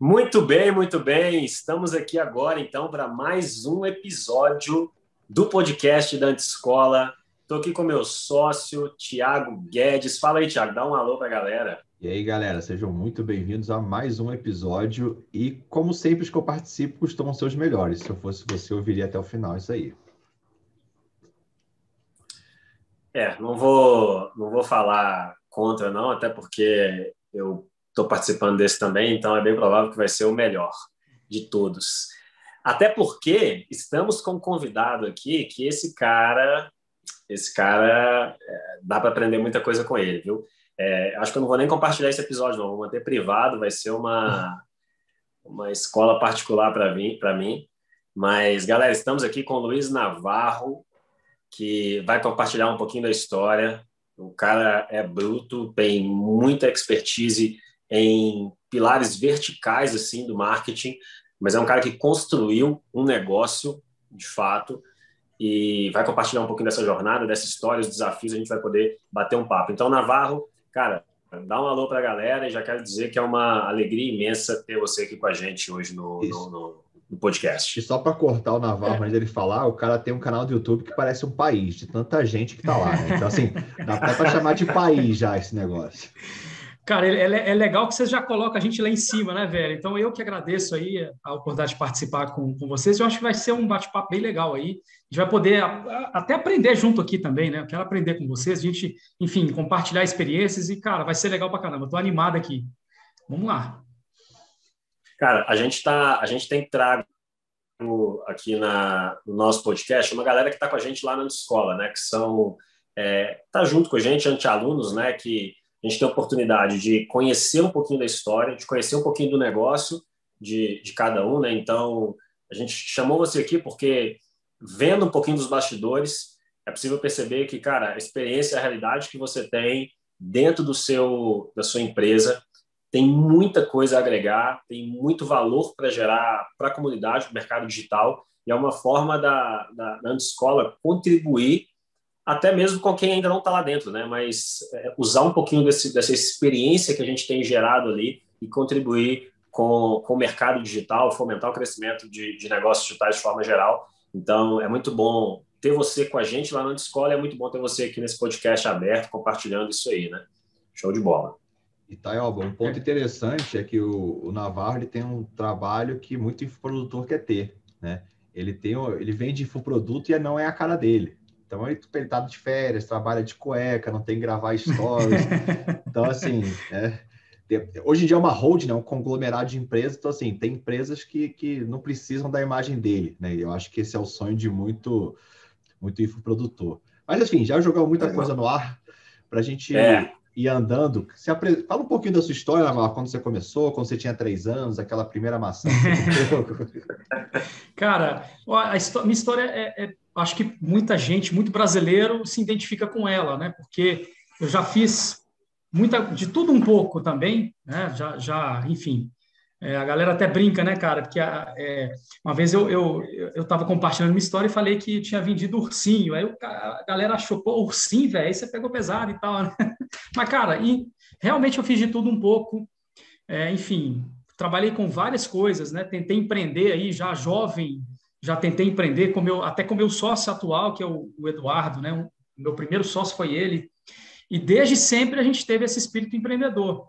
Muito bem, muito bem. Estamos aqui agora, então, para mais um episódio do podcast da Antescola. Estou aqui com meu sócio, Thiago Guedes. Fala aí, Thiago, dá um alô para a galera. E aí, galera, sejam muito bem-vindos a mais um episódio. E, como sempre, os que eu participo costumam ser os melhores. Se eu fosse você, eu ouviria até o final isso aí. Não vou falar contra, não, até porque eu estou participando desse também, então é bem provável que vai ser o melhor de todos. Até porque estamos com um convidado aqui que esse cara dá para aprender muita coisa com ele, viu? Acho que eu não vou nem compartilhar esse episódio, não. Vou manter privado, vai ser uma escola particular para mim. Mas, galera, estamos aqui com o Luiz Navarro, que vai compartilhar um pouquinho da história. O cara é bruto, tem muita expertise em pilares verticais assim do marketing, mas é um cara que construiu um negócio, de fato, e vai compartilhar um pouquinho dessa jornada, dessa história, os desafios, a gente vai poder bater um papo. Então, Navarro, cara, dá um alô para a galera e já quero dizer que é uma alegria imensa ter você aqui com a gente hoje no podcast. E só para cortar o Navarro, antes dele falar, o cara tem um canal do YouTube que parece um país, de tanta gente que tá lá, né? Então, assim, dá até para chamar de país já esse negócio. Cara, é legal que vocês já colocam a gente lá em cima, né, velho? Então, eu que agradeço aí a oportunidade de participar com vocês. Eu acho que vai ser um bate-papo bem legal aí. A gente vai poder até aprender junto aqui também, né? Eu quero aprender com vocês, a gente, enfim, compartilhar experiências e, cara, vai ser legal pra caramba. Eu tô animado aqui. Vamos lá. Cara, a gente tem trago aqui no nosso podcast uma galera que está com a gente lá na escola, né? Que tá junto com a gente, anti-alunos, né? Que a gente tem a oportunidade de conhecer um pouquinho da história, de conhecer um pouquinho do negócio de cada um, né? Então, a gente chamou você aqui porque, vendo um pouquinho dos bastidores, é possível perceber que, cara, a experiência, a realidade que você tem dentro da sua empresa tem muita coisa a agregar, tem muito valor para gerar para a comunidade, para o mercado digital, e é uma forma da Antescola contribuir até mesmo com quem ainda não está lá dentro, né? Mas usar um pouquinho dessa experiência que a gente tem gerado ali e contribuir com o mercado digital, fomentar o crescimento de negócios digitais de forma geral. Então, é muito bom ter você com a gente lá na Antescola, é muito bom ter você aqui nesse podcast aberto, compartilhando isso aí, né? Show de bola. E Taioba, um ponto interessante é que o Navarro ele tem um trabalho que muito infoprodutor quer ter, né? Ele vende infoproduto e não é a cara dele. Então, ele tá de férias, trabalha de cueca, não tem que gravar stories. Então, assim, hoje em dia é uma holding, né? Um conglomerado de empresas. Então, assim, tem empresas que não precisam da imagem dele, né? E eu acho que esse é o sonho de muito infoprodutor. Mas, enfim, já jogou muita coisa no ar para a gente ir andando. Fala um pouquinho da sua história, Navarro, quando você começou, quando você tinha 3 anos, aquela primeira maçã que você Cara, minha história acho que muita gente, muito brasileiro, se identifica com ela, né? Porque eu já fiz de tudo um pouco também, né? Enfim, a galera até brinca, né, cara? Porque uma vez eu estava compartilhando uma história e falei que tinha vendido ursinho. Aí a galera achou, pô, ursinho, velho, aí você pegou pesado e tal, né? Mas, cara, realmente eu fiz de tudo um pouco. Enfim, trabalhei com várias coisas, né? Tentei empreender aí já jovem, já tentei empreender até com o meu sócio atual, que é o Eduardo, né? O meu primeiro sócio foi ele. E desde sempre a gente teve esse espírito empreendedor.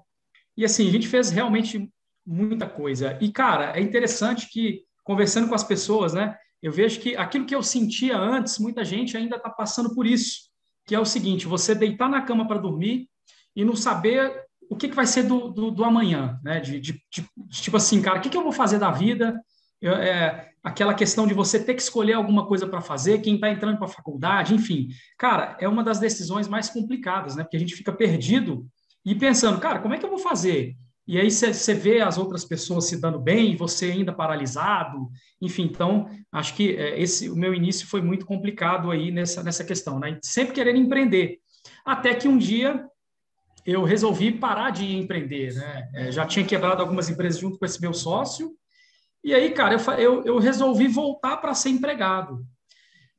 E assim, a gente fez realmente muita coisa. E, cara, é interessante que, conversando com as pessoas, né? Eu vejo que aquilo que eu sentia antes, muita gente ainda está passando por isso, que é o seguinte: você deitar na cama para dormir e não saber o que vai ser do amanhã, né? Tipo assim, cara, o que eu vou fazer da vida? Aquela questão de você ter que escolher alguma coisa para fazer, quem está entrando para a faculdade, enfim. Cara, é uma das decisões mais complicadas, né? Porque a gente fica perdido e pensando, cara, como é que eu vou fazer? E aí você vê as outras pessoas se dando bem e você ainda paralisado. Enfim, então, acho que o meu início foi muito complicado aí nessa questão, né? Sempre querendo empreender. Até que um dia eu resolvi parar de empreender, né? Já tinha quebrado algumas empresas junto com esse meu sócio. E aí, cara, eu resolvi voltar para ser empregado.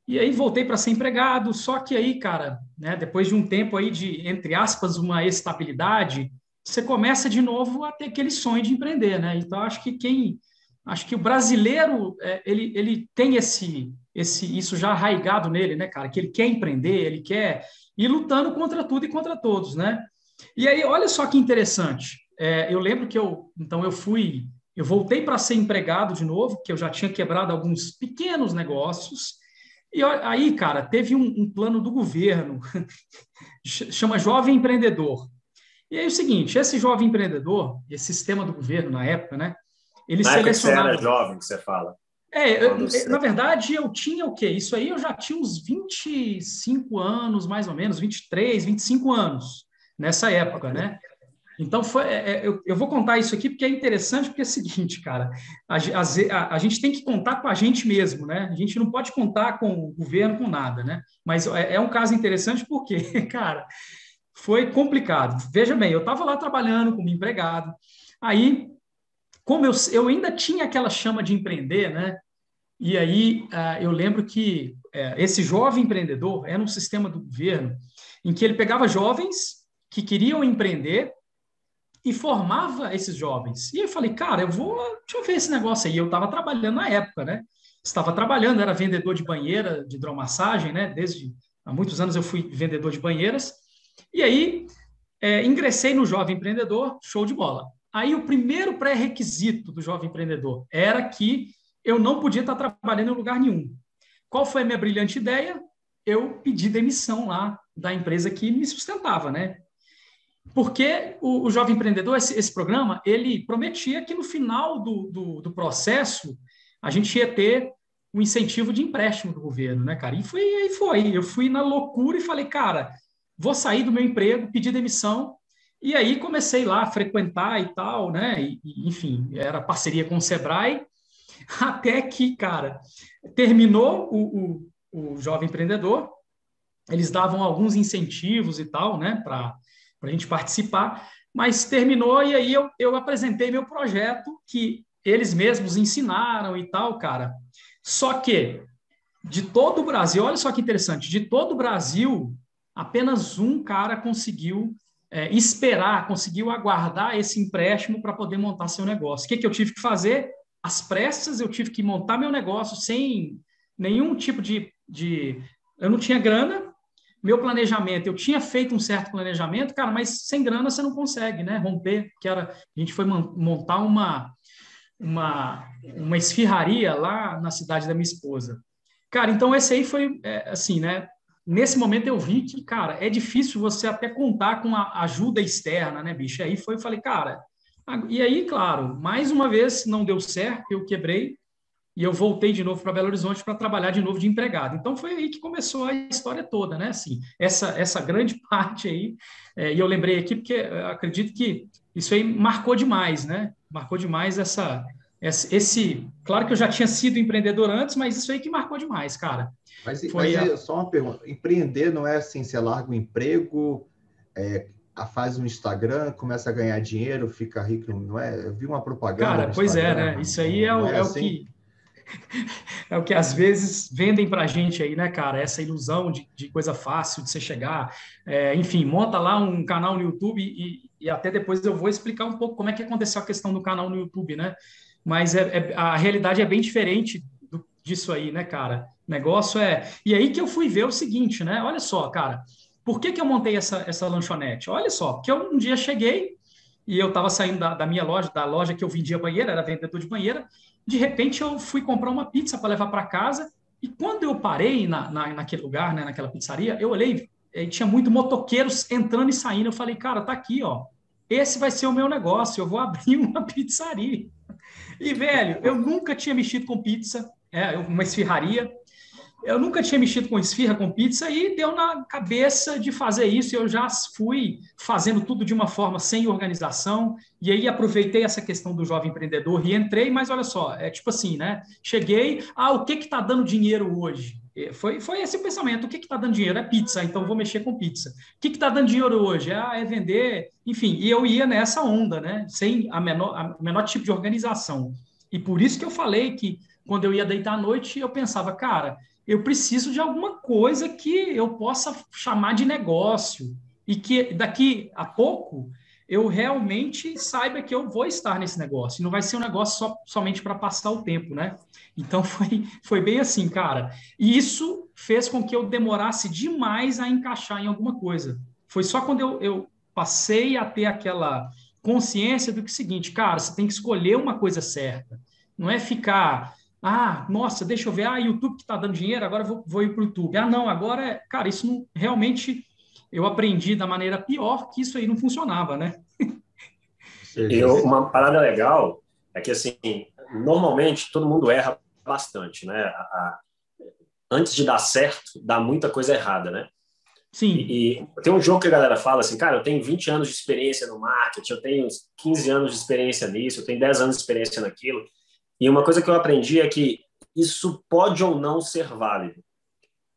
E aí voltei para ser empregado, só que aí, cara, né, depois de um tempo aí de, entre aspas, uma estabilidade, você começa de novo a ter aquele sonho de empreender, né? Então, acho que o brasileiro, ele tem isso já arraigado nele, né, cara? Que ele quer empreender, ele quer ir lutando contra tudo e contra todos, né? E aí, olha só que interessante. Eu lembro que eu voltei para ser empregado de novo, que eu já tinha quebrado alguns pequenos negócios. E aí, cara, teve um plano do governo, chama Jovem Empreendedor. E aí é o seguinte, esse jovem empreendedor, esse sistema do governo na época, né? Ele Na época que você selecionava... era jovem, que você fala. Na verdade, eu tinha o quê? Isso aí eu já tinha uns 25 anos, mais ou menos, 23, 25 anos, nessa época, né? Então, eu vou contar isso aqui porque é interessante, porque é o seguinte, cara, a gente tem que contar com a gente mesmo, né? A gente não pode contar com o governo, com nada, né? Mas é um caso interessante porque, cara, foi complicado. Veja bem, eu estava lá trabalhando como empregado, aí, como eu ainda tinha aquela chama de empreender, né? E aí eu lembro que esse jovem empreendedor era um sistema do governo em que ele pegava jovens que queriam empreender e formava esses jovens. E eu falei, cara, deixa eu ver esse negócio aí. Eu estava trabalhando na época, né? Estava trabalhando, era vendedor de banheira, de hidromassagem, né? Desde há muitos anos eu fui vendedor de banheiras. E aí ingressei no Jovem Empreendedor, show de bola. Aí o primeiro pré-requisito do Jovem Empreendedor era que eu não podia estar trabalhando em lugar nenhum. Qual foi a minha brilhante ideia? Eu pedi demissão lá da empresa que me sustentava, né? Porque o Jovem Empreendedor, esse programa, ele prometia que no final do processo a gente ia ter um incentivo de empréstimo do governo, né, cara? E foi. Eu fui na loucura e falei, cara, vou sair do meu emprego, pedir demissão. E aí comecei lá a frequentar e tal, né? Enfim, era parceria com o Sebrae, até que, cara, terminou o Jovem Empreendedor, eles davam alguns incentivos e tal, né, para a gente participar, mas terminou e aí eu apresentei meu projeto, que eles mesmos ensinaram e tal, cara. Só que, de todo o Brasil, olha só que interessante, de todo o Brasil, apenas um cara conseguiu conseguiu aguardar esse empréstimo para poder montar seu negócio. O que eu tive que fazer? Às pressas, eu tive que montar meu negócio sem nenhum tipo eu não tinha grana, meu planejamento, eu tinha feito um certo planejamento, cara, mas sem grana você não consegue, né? Romper, a gente foi montar uma esfirraria lá na cidade da minha esposa. Cara, então esse aí foi, assim, né? Nesse momento eu vi que, cara, é difícil você até contar com a ajuda externa, né, bicho? Aí eu falei, cara, e aí, claro, mais uma vez não deu certo, eu quebrei e eu voltei de novo para Belo Horizonte para trabalhar de novo de empregado. Então foi aí que começou a história toda, né? Assim, essa grande parte aí, e eu lembrei aqui porque eu acredito que isso aí marcou demais, né? Marcou demais claro que eu já tinha sido empreendedor antes, mas isso aí que marcou demais, cara. Mas só uma pergunta, empreender não é assim, você larga o emprego, faz um Instagram, começa a ganhar dinheiro, fica rico, não é? Eu vi uma propaganda Cara, no pois Instagram, né? Isso aí é assim? o que é o que às vezes vendem para a gente aí, né, cara? Essa ilusão de coisa fácil de você chegar. Enfim, monta lá um canal no YouTube e até depois eu vou explicar um pouco como é que aconteceu a questão do canal no YouTube, né? Mas a realidade é bem diferente disso aí, né, cara? O negócio E aí que eu fui ver o seguinte, né? Olha só, cara, por que eu montei essa lanchonete? Olha só, porque eu um dia cheguei e eu estava saindo da minha loja, da loja que eu vendia banheira, era vendedor de banheira. De repente, eu fui comprar uma pizza para levar para casa. E quando eu parei naquele lugar, né, naquela pizzaria, eu olhei e tinha muito motoqueiros entrando e saindo. Eu falei, cara, tá aqui, ó. Esse vai ser o meu negócio. Eu vou abrir uma pizzaria. E, velho, eu nunca tinha mexido com pizza, uma esfirraria. Eu nunca tinha mexido com esfirra, com pizza, e deu na cabeça de fazer isso. Eu já fui fazendo tudo de uma forma sem organização, e aí aproveitei essa questão do jovem empreendedor e entrei, mas olha só, tipo assim, né? Cheguei, o que está dando dinheiro hoje? Foi esse o pensamento, o que está dando dinheiro? É pizza, então vou mexer com pizza. O que está dando dinheiro hoje? É vender, enfim, e eu ia nessa onda, né? Sem a menor tipo de organização. E por isso que eu falei que quando eu ia deitar à noite, eu pensava, cara, eu preciso de alguma coisa que eu possa chamar de negócio e que daqui a pouco eu realmente saiba que eu vou estar nesse negócio. E não vai ser um negócio somente para passar o tempo, né? Então, foi bem assim, cara. E isso fez com que eu demorasse demais a encaixar em alguma coisa. Foi só quando eu passei a ter aquela consciência do que é o seguinte, cara, você tem que escolher uma coisa certa. Não é ficar, nossa, deixa eu ver, YouTube que está dando dinheiro, agora vou ir para o YouTube. Não, agora, cara, isso não, realmente eu aprendi da maneira pior que isso aí não funcionava, né? Uma parada legal é que, assim, normalmente todo mundo erra bastante, né? Antes de dar certo, dá muita coisa errada, né? Sim. E tem um jogo que a galera fala assim, cara, eu tenho 20 anos de experiência no marketing, eu tenho 15 anos de experiência nisso, eu tenho 10 anos de experiência naquilo. E uma coisa que eu aprendi é que isso pode ou não ser válido.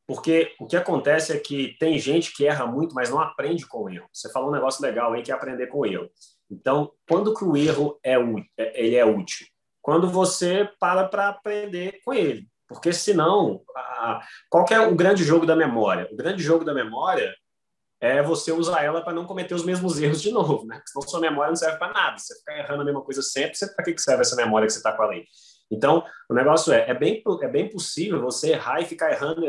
Porque o que acontece é que tem gente que erra muito, mas não aprende com o erro. Você falou um negócio legal aí, que é aprender com o erro. Então, quando que o erro ele é útil? Quando você para aprender com ele. Porque senão, qual que é o grande jogo da memória? O grande jogo da memória é você usar ela para não cometer os mesmos erros de novo, né? Porque senão sua memória não serve para nada. Você ficar errando a mesma coisa sempre, para que serve essa memória que você está com a lei? Então, o negócio é bem possível você errar e ficar errando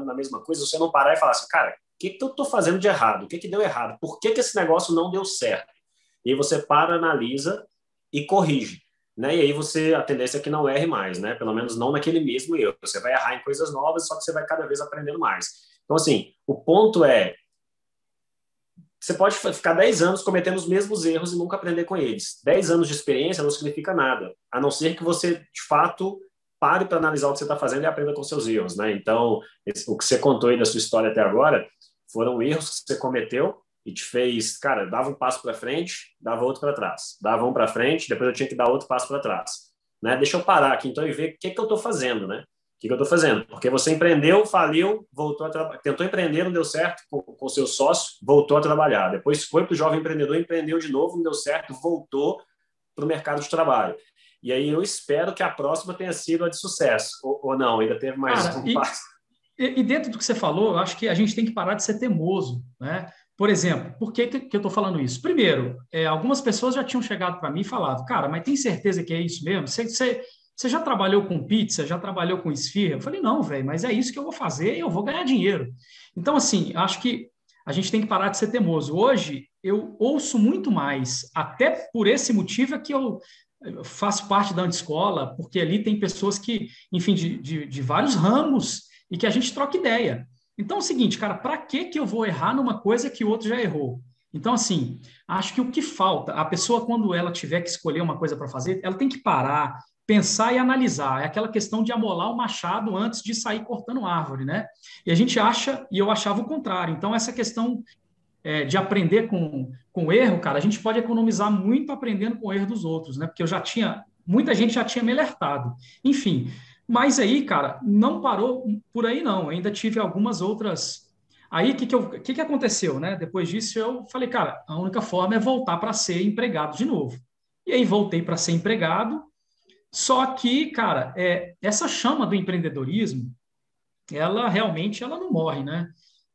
na mesma coisa, você não parar e falar assim, cara, o que eu estou fazendo de errado? O que deu errado? Por que esse negócio não deu certo? E aí você para, analisa e corrige. Né? E aí a tendência é que não erre mais, né? Pelo menos não naquele mesmo erro. Você vai errar em coisas novas, só que você vai cada vez aprendendo mais. Então, assim, o ponto é, você pode ficar 10 anos cometendo os mesmos erros e nunca aprender com eles. 10 anos de experiência não significa nada, a não ser que você, de fato, pare para analisar o que você está fazendo e aprenda com seus erros, né? Então, o que você contou aí da sua história até agora foram erros que você cometeu e te fez, cara, dava um passo para frente, dava outro para trás. Dava um para frente, depois eu tinha que dar outro passo para trás. Né? Deixa eu parar aqui, então, e ver o que eu estou fazendo, né? O que eu estou fazendo? Porque você empreendeu, faliu, voltou a trabalhar. Tentou empreender, não deu certo com seu sócio, voltou a trabalhar. Depois foi para o jovem empreendedor, empreendeu de novo, não deu certo, voltou para o mercado de trabalho. E aí eu espero que a próxima tenha sido a de sucesso. Ou não, ainda teve mais um passo. E dentro do que você falou, eu acho que a gente tem que parar de ser teimoso, né? Por exemplo, por que eu estou falando isso? Primeiro, algumas pessoas já tinham chegado para mim e falado, cara, mas tem certeza que é isso mesmo? Você já trabalhou com pizza? Já trabalhou com esfirra? Eu falei, não, velho, mas é isso que eu vou fazer e eu vou ganhar dinheiro. Então, assim, acho que a gente tem que parar de ser teimoso. Hoje, eu ouço muito mais, até por esse motivo é que eu faço parte da Anti-Escola, porque ali tem pessoas que, enfim, de vários ramos e que a gente troca ideia. Então, é o seguinte, cara, para que eu vou errar numa coisa que o outro já errou? Então, assim, acho que o que falta, a pessoa, quando ela tiver que escolher uma coisa para fazer, ela tem que parar, pensar e analisar. É aquela questão de amolar o machado antes de sair cortando árvore, né? E a gente acha, e eu achava o contrário. Então, essa questão de aprender com erro, cara, a gente pode economizar muito aprendendo com o erro dos outros, né? Porque muita gente já tinha me alertado. Enfim, mas aí, cara, não parou por aí, não. Eu ainda tive algumas outras. Aí, o que aconteceu, né? Depois disso, eu falei, cara, a única forma é voltar para ser empregado de novo. E aí, voltei para ser empregado. Só que, cara, essa chama do empreendedorismo, ela realmente não morre, né?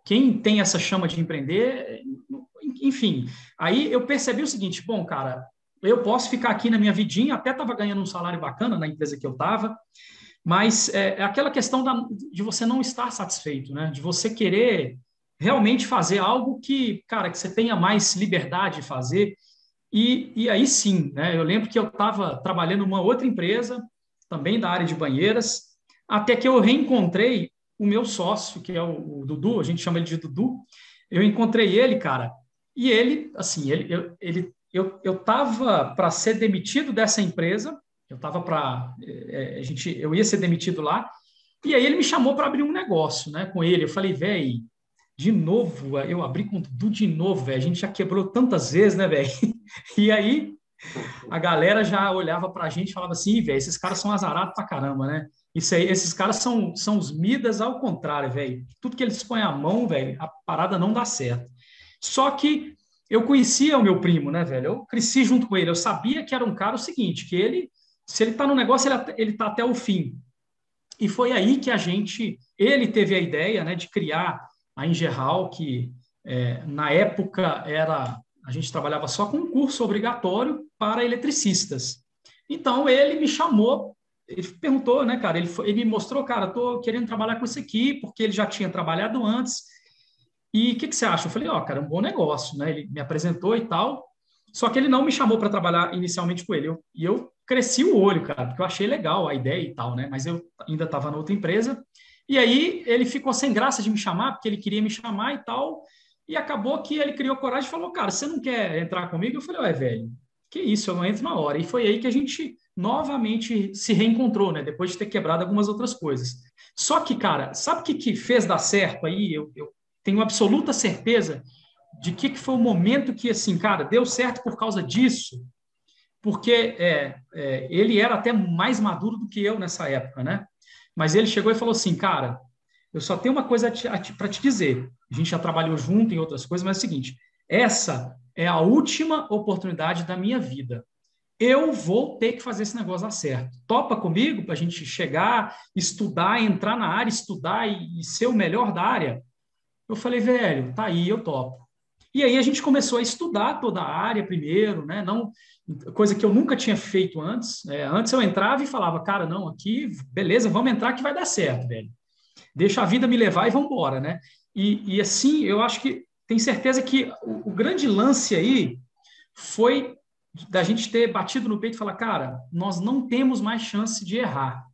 Quem tem essa chama de empreender, enfim. Aí eu percebi o seguinte, bom, cara, eu posso ficar aqui na minha vidinha, até estava ganhando um salário bacana na empresa que eu estava, mas é aquela questão de você não estar satisfeito, né? De você querer realmente fazer algo que, cara, que você tenha mais liberdade de fazer. E aí sim, né? Eu lembro que eu estava trabalhando numa outra empresa, também da área de banheiras, até que eu reencontrei o meu sócio, que é o Dudu, a gente chama ele de Dudu. Eu encontrei ele, cara, e ele, assim, eu estava para ser demitido dessa empresa, eu ia ser demitido lá, e aí ele me chamou para abrir um negócio, né, com ele. Eu falei, velho, de novo, eu abri com o Dudu de novo, velho. A gente já quebrou tantas vezes, né, velho? E aí a galera já olhava para a gente e falava assim, velho, esses caras são azarados pra caramba, né? Isso aí, esses caras são os Midas ao contrário, velho. Tudo que eles põem a mão, velho, a parada não dá certo. Só que eu conhecia o meu primo, né, velho? Eu cresci junto com ele. Eu sabia que era um cara o seguinte, que ele, se ele tá no negócio, ele tá até o fim. E foi aí que ele teve a ideia, né, de criar a Ingerhal, que na época era a gente trabalhava só com um curso obrigatório para eletricistas. Então, ele me chamou, ele perguntou, né, cara, ele me mostrou, cara, estou querendo trabalhar com isso aqui, porque ele já tinha trabalhado antes. E o que você acha? Eu falei, ó, cara, é um bom negócio, né? Ele me apresentou e tal, só que ele não me chamou para trabalhar inicialmente com ele. E eu cresci o olho, cara, porque eu achei legal a ideia e tal, né? Mas eu ainda estava na outra empresa. E aí ele ficou sem graça de me chamar, porque ele queria me chamar e tal. E acabou que ele criou coragem e falou, cara, você não quer entrar comigo? Eu falei, ué, velho, que isso, eu não entro na hora. E foi aí que a gente novamente se reencontrou, né? Depois de ter quebrado algumas outras coisas. Só que, cara, sabe o que fez dar certo aí? Eu tenho absoluta certeza de que foi o momento que, assim, cara, deu certo por causa disso, porque ele era até mais maduro do que eu nessa época, né? Mas ele chegou e falou assim, cara, eu só tenho uma coisa para te dizer. A gente já trabalhou junto em outras coisas, mas é o seguinte, essa é a última oportunidade da minha vida. Eu vou ter que fazer esse negócio dar certo. Topa comigo para a gente chegar, estudar, entrar na área, estudar e ser o melhor da área? Eu falei, velho, tá aí, eu topo. E aí a gente começou a estudar toda a área primeiro, né? Não, coisa que eu nunca tinha feito antes. Antes eu entrava e falava, cara, não, aqui, beleza, vamos entrar que vai dar certo, velho. Deixa a vida me levar e vamos embora, né? E assim, eu acho que, tenho certeza que o grande lance aí foi da gente ter batido no peito e falar, cara, nós não temos mais chance de errar.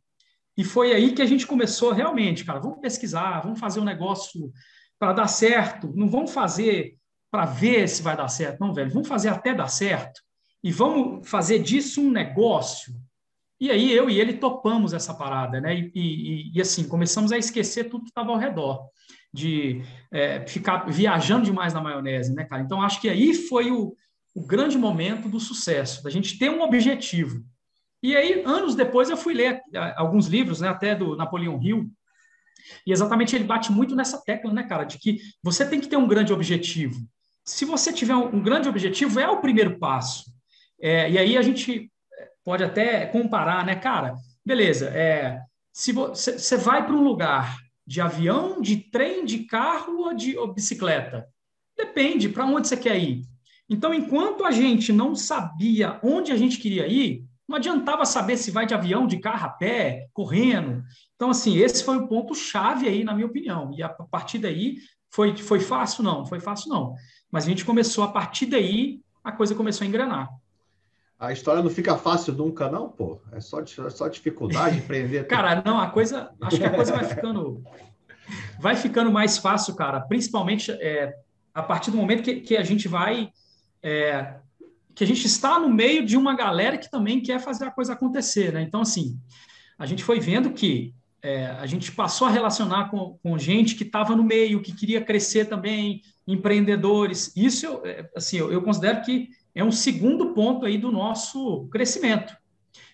E foi aí que a gente começou realmente, cara, vamos pesquisar, vamos fazer um negócio para dar certo, não vamos fazer para ver se vai dar certo, não, velho, vamos fazer até dar certo e vamos fazer disso um negócio. E aí eu e ele topamos essa parada, né? E assim, começamos a esquecer tudo que estava ao redor, de ficar viajando demais na maionese, né, cara? Então, acho que aí foi o grande momento do sucesso, da gente ter um objetivo. E aí, anos depois, eu fui ler alguns livros, né, até do Napoleão Hill, e exatamente ele bate muito nessa tecla, né, cara, de que você tem que ter um grande objetivo. Se você tiver um grande objetivo, é o primeiro passo. E aí a gente pode até comparar, né, cara? Beleza, se você vai para um lugar de avião, de trem, de carro ou bicicleta, depende para onde você quer ir. Então, enquanto a gente não sabia onde a gente queria ir, não adiantava saber se vai de avião, de carro, a pé, correndo. Então, assim, esse foi o ponto-chave aí, na minha opinião. E a partir daí, foi fácil? Não, foi fácil não. Mas a gente começou, a partir daí, a coisa começou a engrenar. A história não fica fácil nunca, não, pô. É só dificuldade empreender. Cara, não, acho que a coisa vai ficando mais fácil, cara. Principalmente a partir do momento que a gente que a gente está no meio de uma galera que também quer fazer a coisa acontecer, né? Então, assim, a gente foi vendo que a gente passou a relacionar com gente que estava no meio, que queria crescer também, empreendedores. Isso, assim, eu considero que é um segundo ponto aí do nosso crescimento.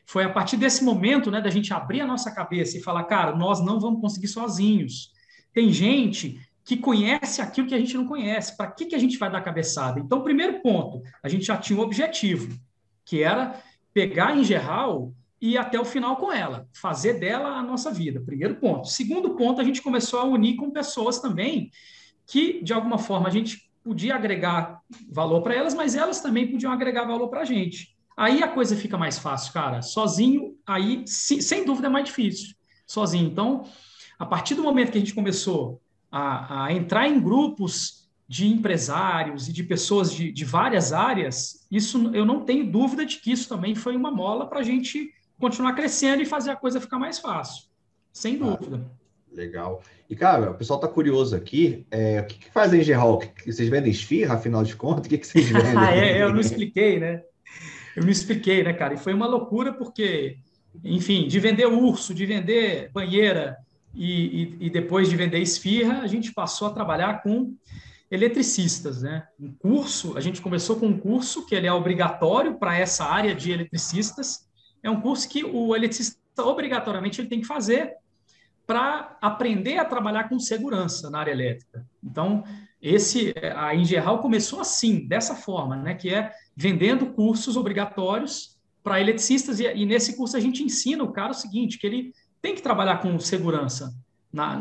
Foi a partir desse momento, né, da gente abrir a nossa cabeça e falar, cara, nós não vamos conseguir sozinhos. Tem gente que conhece aquilo que a gente não conhece. Para que a gente vai dar cabeçada? Então, primeiro ponto, a gente já tinha um objetivo, que era pegar a Ingerral e ir até o final com ela, fazer dela a nossa vida. Primeiro ponto. Segundo ponto, a gente começou a unir com pessoas também que, de alguma forma, a gente podia agregar valor para elas, mas elas também podiam agregar valor para a gente. Aí a coisa fica mais fácil, cara. Sozinho, aí, sem dúvida, é mais difícil. Sozinho. Então, a partir do momento que a gente começou a entrar em grupos de empresários e de pessoas de várias áreas, isso eu não tenho dúvida de que isso também foi uma mola para a gente continuar crescendo e fazer a coisa ficar mais fácil. Sem dúvida. Legal. E, cara, o pessoal tá curioso aqui. O que faz a Ingerral? Vocês vendem esfirra, afinal de contas? O que vocês vendem? Eu não expliquei, né? Eu não expliquei, né, cara? E foi uma loucura porque, enfim, de vender urso, de vender banheira e depois de vender esfirra, a gente passou a trabalhar com eletricistas, né? Um curso, a gente começou com um curso que ele é obrigatório para essa área de eletricistas. É um curso que o eletricista obrigatoriamente ele tem que fazer para aprender a trabalhar com segurança na área elétrica. Então, a Ingerral começou assim, dessa forma, né, que é vendendo cursos obrigatórios para eletricistas, e nesse curso a gente ensina o cara o seguinte, que ele tem que trabalhar com segurança.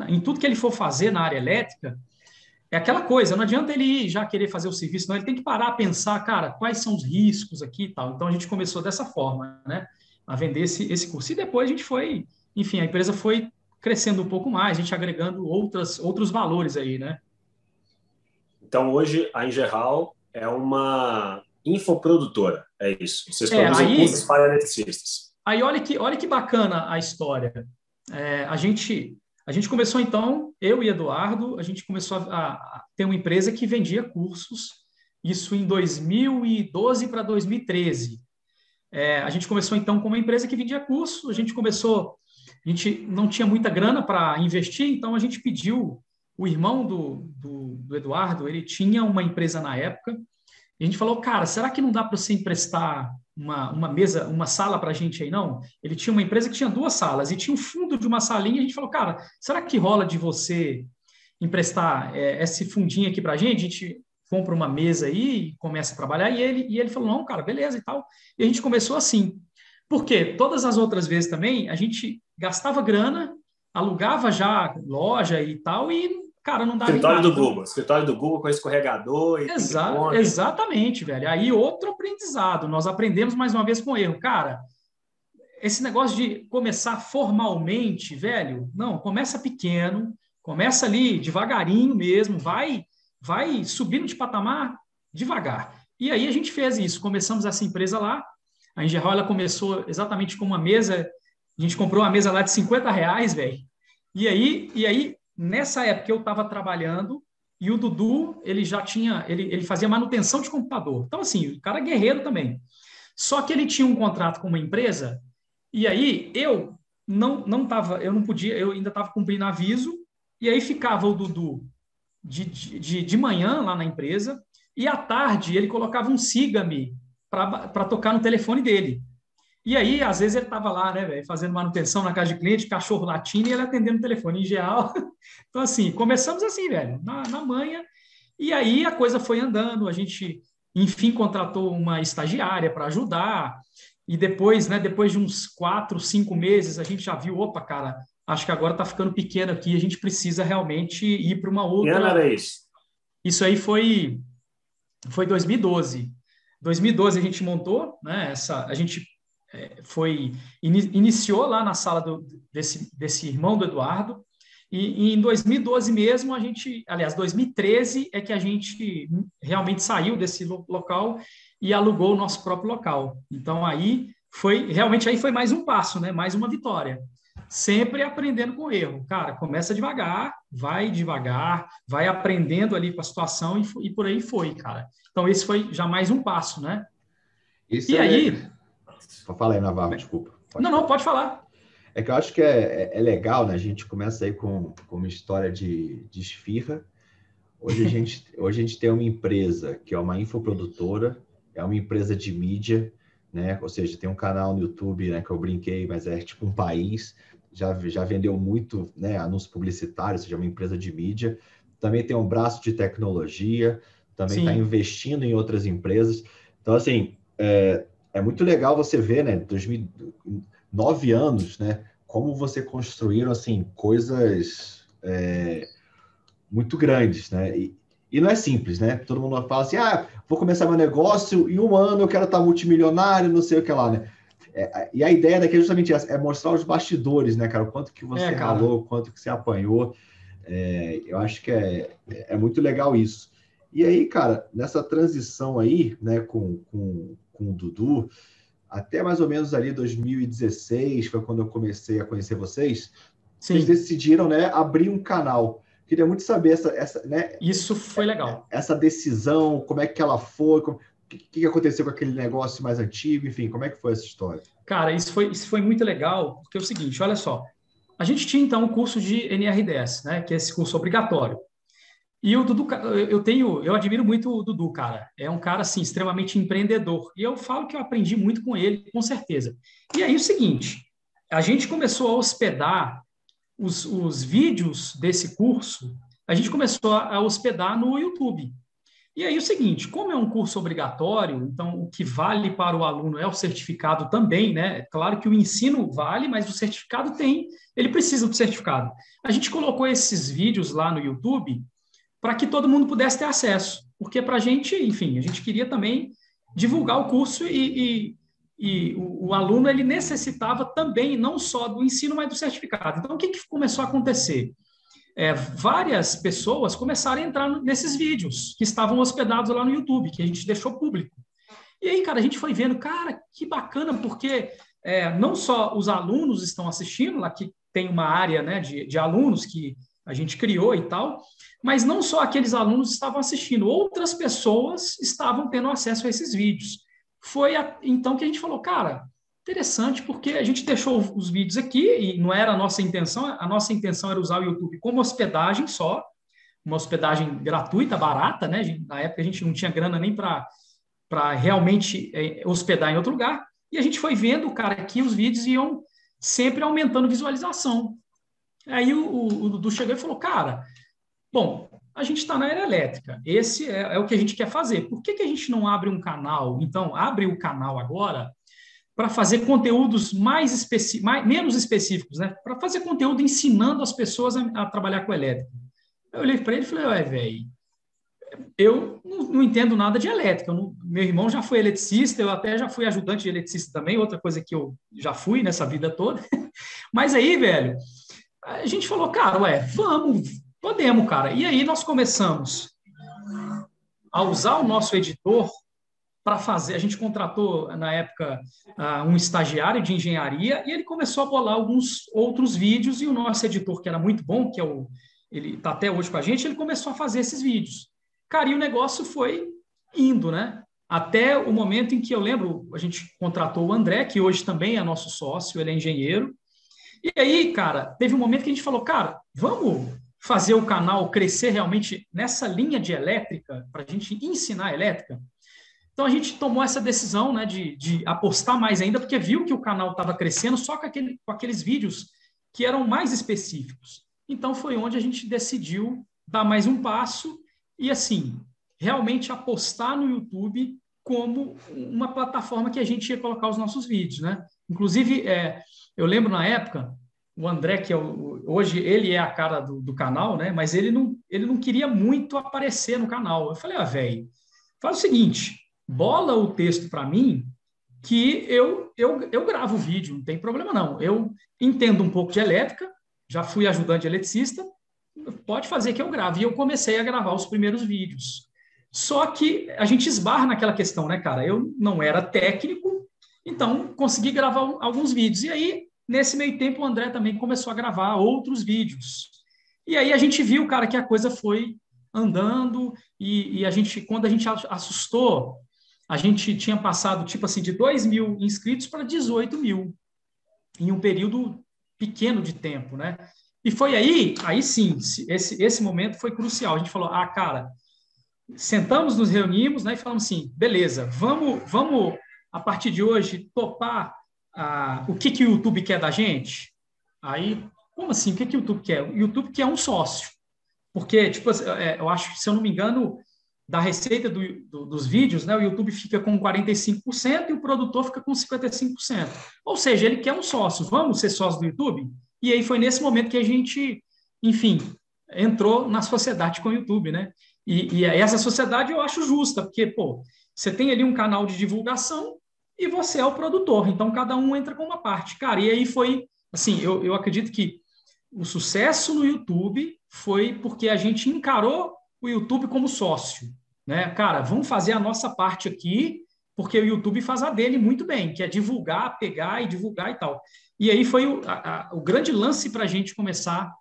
Em tudo que ele for fazer na área elétrica, é aquela coisa, não adianta ele ir já querer fazer o serviço, não, ele tem que parar, pensar, cara, quais são os riscos aqui e tal. Então, a gente começou dessa forma, né, a vender esse curso. E depois a gente foi, enfim, a empresa foi crescendo um pouco mais, a gente agregando outros valores aí, né? Então, hoje, a Ingeral é uma infoprodutora, é isso. Vocês É, produzem aí, cursos para eletricistas. aí olha que bacana a história. A gente começou, então, eu e Eduardo, a gente começou a ter uma empresa que vendia cursos, isso em 2012 para 2013. A gente começou, então, com uma empresa que vendia curso, a gente não tinha muita grana para investir, então a gente pediu, o irmão do Eduardo, ele tinha uma empresa na época, e a gente falou, cara, será que não dá para você emprestar uma mesa, uma sala para a gente aí, não? Ele tinha uma empresa que tinha 2 salas e tinha um fundo de uma salinha. A gente falou, cara, será que rola de você emprestar esse fundinho aqui para a gente? A gente compra uma mesa aí e começa a trabalhar. E ele falou, não, cara, beleza e tal. E a gente começou assim. Porque todas as outras vezes também a gente gastava grana, alugava já loja e tal, e, cara, não dava em nada. Escritório do Google com escorregador e ping-pong. Exatamente, velho. Aí outro aprendizado, nós aprendemos mais uma vez com erro. Cara, esse negócio de começar formalmente, velho, não, começa pequeno, começa ali devagarinho mesmo, vai subindo de patamar devagar. E aí a gente fez isso, começamos essa empresa lá, a Ingeral, ela começou exatamente com uma mesa, a gente comprou uma mesa lá de R$ 50, velho. E aí nessa época eu estava trabalhando e o Dudu, ele já tinha, ele fazia manutenção de computador. Então, assim, o cara é guerreiro também. Só que ele tinha um contrato com uma empresa e aí eu não podia, eu ainda estava cumprindo aviso e aí ficava o Dudu de manhã lá na empresa e à tarde ele colocava um siga-me para tocar no telefone dele. E aí, às vezes, ele estava lá, né, véio, fazendo manutenção na casa de cliente, cachorro latindo e ele atendendo o telefone em geral. Então, assim, começamos assim, velho, na manhã. E aí a coisa foi andando. A gente, enfim, contratou uma estagiária para ajudar. E depois, né, depois de uns 4, 5 meses, a gente já viu, opa, cara, acho que agora está ficando pequeno aqui, a gente precisa realmente ir para uma outra. Que ano era isso? Isso aí foi 2012. 2012 a gente montou, né, a gente iniciou lá na sala desse irmão do Eduardo, e em 2012 mesmo, 2013 é que a gente realmente saiu desse local e alugou o nosso próprio local. Então, aí foi mais um passo, né? Mais uma vitória. Sempre aprendendo com erro. Cara, começa devagar, vai aprendendo ali com a situação e por aí foi, cara. Então, esse foi já mais um passo, né? Aí... Fala aí, Navarro, desculpa. Pode falar. É que eu acho que é legal, né? A gente começa aí com uma história de esfirra. Hoje a gente tem uma empresa que é uma infoprodutora, é uma empresa de mídia, né? Ou seja, tem um canal no YouTube, né, que eu brinquei, mas é tipo um país, já vendeu muito, né, anúncio publicitário, ou seja, uma empresa de mídia. Também tem um braço de tecnologia, também está investindo em outras empresas. Então, assim, é muito legal você ver, né, 9 anos, né, como você construíram, assim, coisas muito grandes, né, e não é simples, né, todo mundo fala assim, vou começar meu negócio, em 1 ano eu quero estar multimilionário, não sei o que lá, né, e a ideia daqui é justamente essa, é mostrar os bastidores, né, cara, o quanto que você ralou, o quanto que você apanhou, eu acho que é muito legal isso. E aí, cara, nessa transição aí, né, com o Dudu, até mais ou menos ali 2016, foi quando eu comecei a conhecer vocês. Sim. Vocês decidiram, né, abrir um canal. Queria muito saber essa, né? Isso foi legal. Essa decisão, como é que ela foi, o que aconteceu com aquele negócio mais antigo, enfim, como é que foi essa história? Cara, isso foi muito legal, porque é o seguinte, olha só, a gente tinha então um curso de NR10, né, que é esse curso obrigatório. E o Dudu, eu admiro muito o Dudu, cara. É um cara, assim, extremamente empreendedor. E eu falo que eu aprendi muito com ele, com certeza. E aí, o seguinte, a gente começou a hospedar os vídeos desse curso, a gente começou a hospedar no YouTube. E aí, o seguinte, como é um curso obrigatório, então o que vale para o aluno é o certificado também, né? Claro que o ensino vale, mas o certificado ele precisa do certificado. A gente colocou esses vídeos lá no YouTube para que todo mundo pudesse ter acesso. Porque para a gente, enfim, a gente queria também divulgar o curso e o aluno ele necessitava também não só do ensino, mas do certificado. Então, o que começou a acontecer? Várias pessoas começaram a entrar nesses vídeos que estavam hospedados lá no YouTube, que a gente deixou público. E aí, cara, a gente foi vendo, cara, que bacana, porque não só os alunos estão assistindo, lá que tem uma área, né, de alunos que a gente criou e tal, mas não só aqueles alunos estavam assistindo, outras pessoas estavam tendo acesso a esses vídeos. Foi então que a gente falou, cara, interessante, porque a gente deixou os vídeos aqui e não era a nossa intenção era usar o YouTube como hospedagem só, uma hospedagem gratuita, barata, né? Na época a gente não tinha grana nem para realmente hospedar em outro lugar, e a gente foi vendo, cara, que os vídeos iam sempre aumentando visualização. Aí o Dudu chegou e falou, cara, bom, a gente está na era elétrica, esse é o que a gente quer fazer. Por que a gente não abre um canal? Então, abre o canal agora para fazer conteúdos menos específicos, né? Para fazer conteúdo ensinando as pessoas a trabalhar com elétrica. Eu olhei para ele e falei, ué, velho, eu não entendo nada de elétrica. Meu irmão já foi eletricista, eu até já fui ajudante de eletricista também, outra coisa que eu já fui nessa vida toda. Mas aí, velho, a gente falou, cara, ué, podemos, cara. E aí nós começamos a usar o nosso editor para fazer. A gente contratou, na época, um estagiário de engenharia e ele começou a bolar alguns outros vídeos e o nosso editor, que era muito bom, ele está até hoje com a gente, ele começou a fazer esses vídeos. Cara, e o negócio foi indo, né? Até o momento em que eu lembro, a gente contratou o André, que hoje também é nosso sócio, ele é engenheiro. E aí, cara, teve um momento que a gente falou, cara, vamos fazer o canal crescer realmente nessa linha de elétrica, para a gente ensinar elétrica? Então, a gente tomou essa decisão, né, de apostar mais ainda, porque viu que o canal estava crescendo só com aqueles vídeos que eram mais específicos. Então, foi onde a gente decidiu dar mais um passo e, assim, realmente apostar no YouTube como uma plataforma que a gente ia colocar os nossos vídeos, né? Inclusive, eu lembro na época, o André, que hoje ele é a cara do canal, né? Mas ele não queria muito aparecer no canal. Eu falei, velho, faz o seguinte, bola o texto para mim que eu gravo o vídeo, não tem problema não. Eu entendo um pouco de elétrica, já fui ajudante de eletricista, pode fazer que eu grave. E eu comecei a gravar os primeiros vídeos. Só que a gente esbarra naquela questão, né, cara? Eu não era técnico, então consegui gravar alguns vídeos. E aí, nesse meio tempo, o André também começou a gravar outros vídeos. E aí a gente viu, cara, que a coisa foi andando e quando a gente assustou, a gente tinha passado, tipo assim, de 2.000 inscritos para 18.000 em um período pequeno de tempo, né? E foi aí sim, esse momento foi crucial. A gente falou, cara, sentamos, nos reunimos, né, e falamos assim, beleza, vamos a partir de hoje topar o que o YouTube quer da gente? Aí, como assim? O que o YouTube quer? O YouTube quer um sócio. Porque, tipo, eu acho que, se eu não me engano, da receita dos vídeos, né, o YouTube fica com 45% e o produtor fica com 55%. Ou seja, ele quer um sócio. Vamos ser sócio do YouTube? E aí foi nesse momento que a gente, enfim, entrou na sociedade com o YouTube, né? E essa sociedade eu acho justa, porque, pô, você tem ali um canal de divulgação e você é o produtor, então cada um entra com uma parte. Cara, e aí foi, assim, eu acredito que o sucesso no YouTube foi porque a gente encarou o YouTube como sócio, né? Cara, vamos fazer a nossa parte aqui, porque o YouTube faz a dele muito bem, que é divulgar, pegar e divulgar e tal. E aí foi o grande lance para a gente começar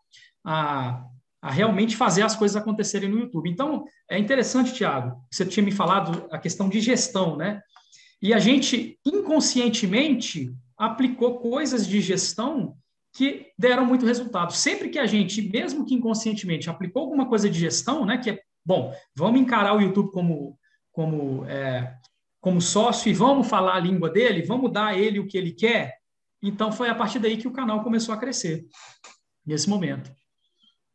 a realmente fazer as coisas acontecerem no YouTube. Então, é interessante, Thiago, você tinha me falado a questão de gestão, né? E a gente, inconscientemente, aplicou coisas de gestão que deram muito resultado. Sempre que a gente, mesmo que inconscientemente, aplicou alguma coisa de gestão, né? Que é, bom, vamos encarar o YouTube como sócio e vamos falar a língua dele, vamos dar a ele o que ele quer. Então, foi a partir daí que o canal começou a crescer, nesse momento.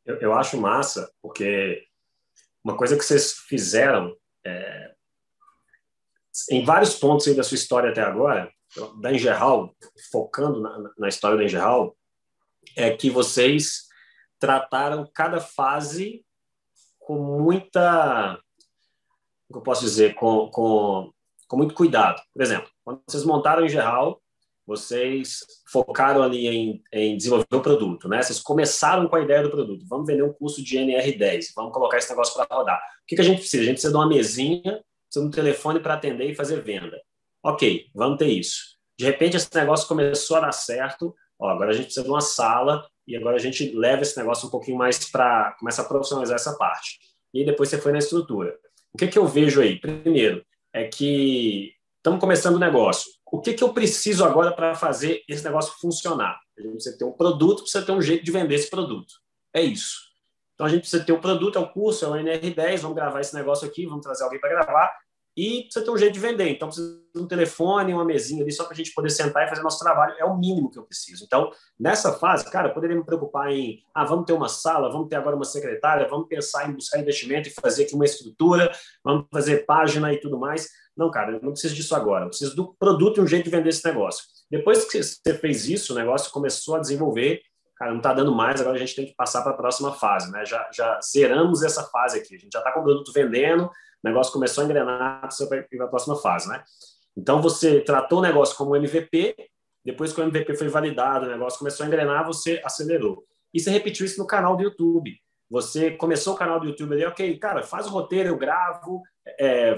Eu acho massa, porque uma coisa que vocês fizeram em vários pontos aí da sua história até agora, da Engerhall, focando na história da Engerhall, é que vocês trataram cada fase muita, como eu posso dizer, com muito cuidado. Por exemplo, quando vocês montaram em geral, vocês focaram ali em desenvolver o produto, né? Vocês começaram com a ideia do produto. Vamos vender um curso de NR10, vamos colocar esse negócio para rodar. O que a gente precisa? A gente precisa de uma mesinha, precisa de um telefone para atender e fazer venda. Ok, vamos ter isso. De repente, esse negócio começou a dar certo. Ó, agora a gente precisa de uma sala e agora a gente leva esse negócio um pouquinho mais para começar a profissionalizar essa parte. E depois você foi na estrutura. O que eu vejo aí? Primeiro, é que estamos começando o negócio. O que eu preciso agora para fazer esse negócio funcionar? A gente precisa ter um produto, precisa ter um jeito de vender esse produto. É isso. Então, a gente precisa ter o produto, é o curso, é o NR10, vamos gravar esse negócio aqui, vamos trazer alguém para gravar, e precisa ter um jeito de vender. Então, precisa de um telefone, uma mesinha ali, só para a gente poder sentar e fazer nosso trabalho. É o mínimo que eu preciso. Então, nessa fase, cara, eu poderia me preocupar em, vamos ter uma sala, vamos ter agora uma secretária, vamos pensar em buscar investimento e fazer aqui uma estrutura, vamos fazer página e tudo mais. Não, cara, eu não preciso disso agora. Eu preciso do produto e um jeito de vender esse negócio. Depois que você fez isso, o negócio começou a desenvolver. Cara, não está dando mais, agora a gente tem que passar para a próxima fase, né? Já zeramos essa fase aqui. A gente já está com o produto vendendo, o negócio começou a engrenar, precisa ir para a próxima fase, né? Então, você tratou o negócio como MVP, depois que o MVP foi validado, o negócio começou a engrenar, você acelerou. E você repetiu isso no canal do YouTube. Você começou o canal do YouTube ali, ok, cara, faz o roteiro, eu gravo,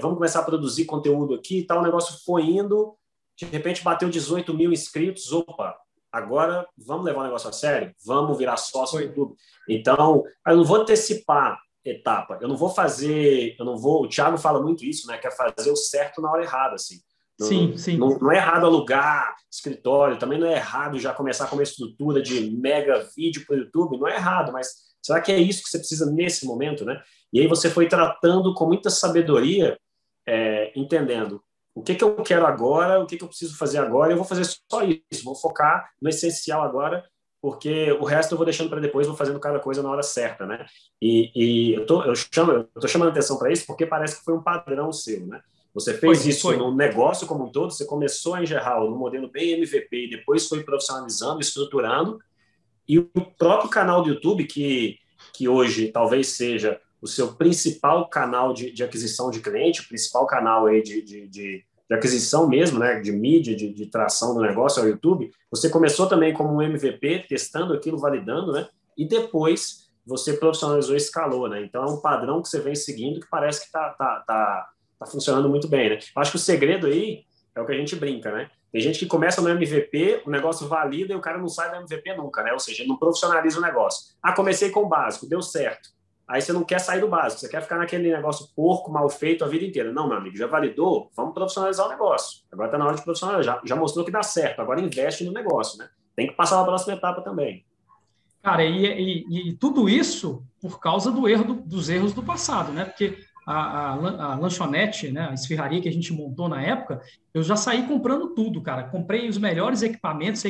vamos começar a produzir conteúdo aqui e tal. O negócio foi indo, de repente bateu 18 mil inscritos, opa, agora vamos levar o negócio a sério? Vamos virar sócio do YouTube? Então, eu não vou antecipar etapa, o Thiago fala muito isso, né, que é fazer o certo na hora errada, assim. Sim. Não é errado alugar escritório, também não é errado já começar com uma estrutura de mega vídeo para o YouTube, não é errado, mas será que é isso que você precisa nesse momento, né? E aí você foi tratando com muita sabedoria, entendendo o que eu quero agora, o que eu preciso fazer agora, eu vou fazer só isso, vou focar no essencial agora, porque o resto eu vou deixando para depois, vou fazendo cada coisa na hora certa, né? E eu tô chamando atenção para isso porque parece que foi um padrão seu, né? Você fez isso no negócio como um todo, você começou em geral no modelo bem MVP e depois foi profissionalizando, estruturando, e o próprio canal do YouTube, que hoje talvez seja o seu principal canal de aquisição de cliente, o principal canal aí de aquisição mesmo, né, de mídia, de tração do negócio ao YouTube, você começou também como um MVP, testando aquilo, validando, né, e depois você profissionalizou e escalou, né, então é um padrão que você vem seguindo que parece que tá funcionando muito bem, né. Eu acho que o segredo aí é o que a gente brinca, né, tem gente que começa no MVP, o negócio valida e o cara não sai do MVP nunca, né, ou seja, ele não profissionaliza o negócio. Comecei com o básico, deu certo. Aí você não quer sair do básico, você quer ficar naquele negócio porco, mal feito a vida inteira. Não, meu amigo, já validou, vamos profissionalizar o negócio. Agora está na hora de profissionalizar. Já mostrou que dá certo, agora investe no negócio, né? Tem que passar na próxima etapa também. Cara, e tudo isso por causa dos erros do passado, né? Porque a lanchonete, né, a esfirraria que a gente montou na época, eu já saí comprando tudo, cara. Comprei os melhores equipamentos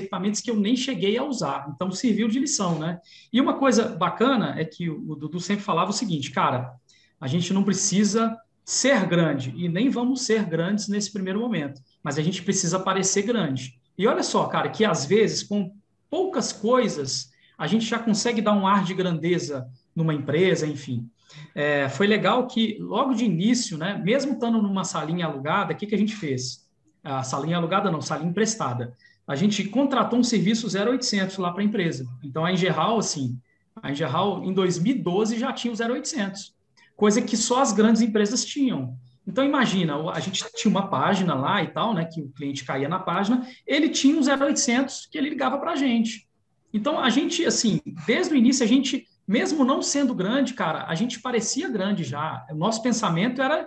que eu nem cheguei a usar. Então, serviu de lição, né? E uma coisa bacana é que o Dudu sempre falava o seguinte, cara, a gente não precisa ser grande e nem vamos ser grandes nesse primeiro momento, mas a gente precisa parecer grande. E olha só, cara, que às vezes, com poucas coisas, a gente já consegue dar um ar de grandeza numa empresa, enfim. Foi legal que, logo de início, né, mesmo estando numa salinha alugada, o que a gente fez? A salinha alugada não, salinha emprestada. A gente contratou um serviço 0800 lá para a empresa. Então, a Engerhal, em 2012 já tinha o 0800, coisa que só as grandes empresas tinham. Então, imagina, a gente tinha uma página lá e tal, né, que o cliente caía na página, ele tinha um 0800 que ele ligava para a gente. Então, a gente, assim, desde o início, a gente, mesmo não sendo grande, cara, a gente parecia grande já. O nosso pensamento era,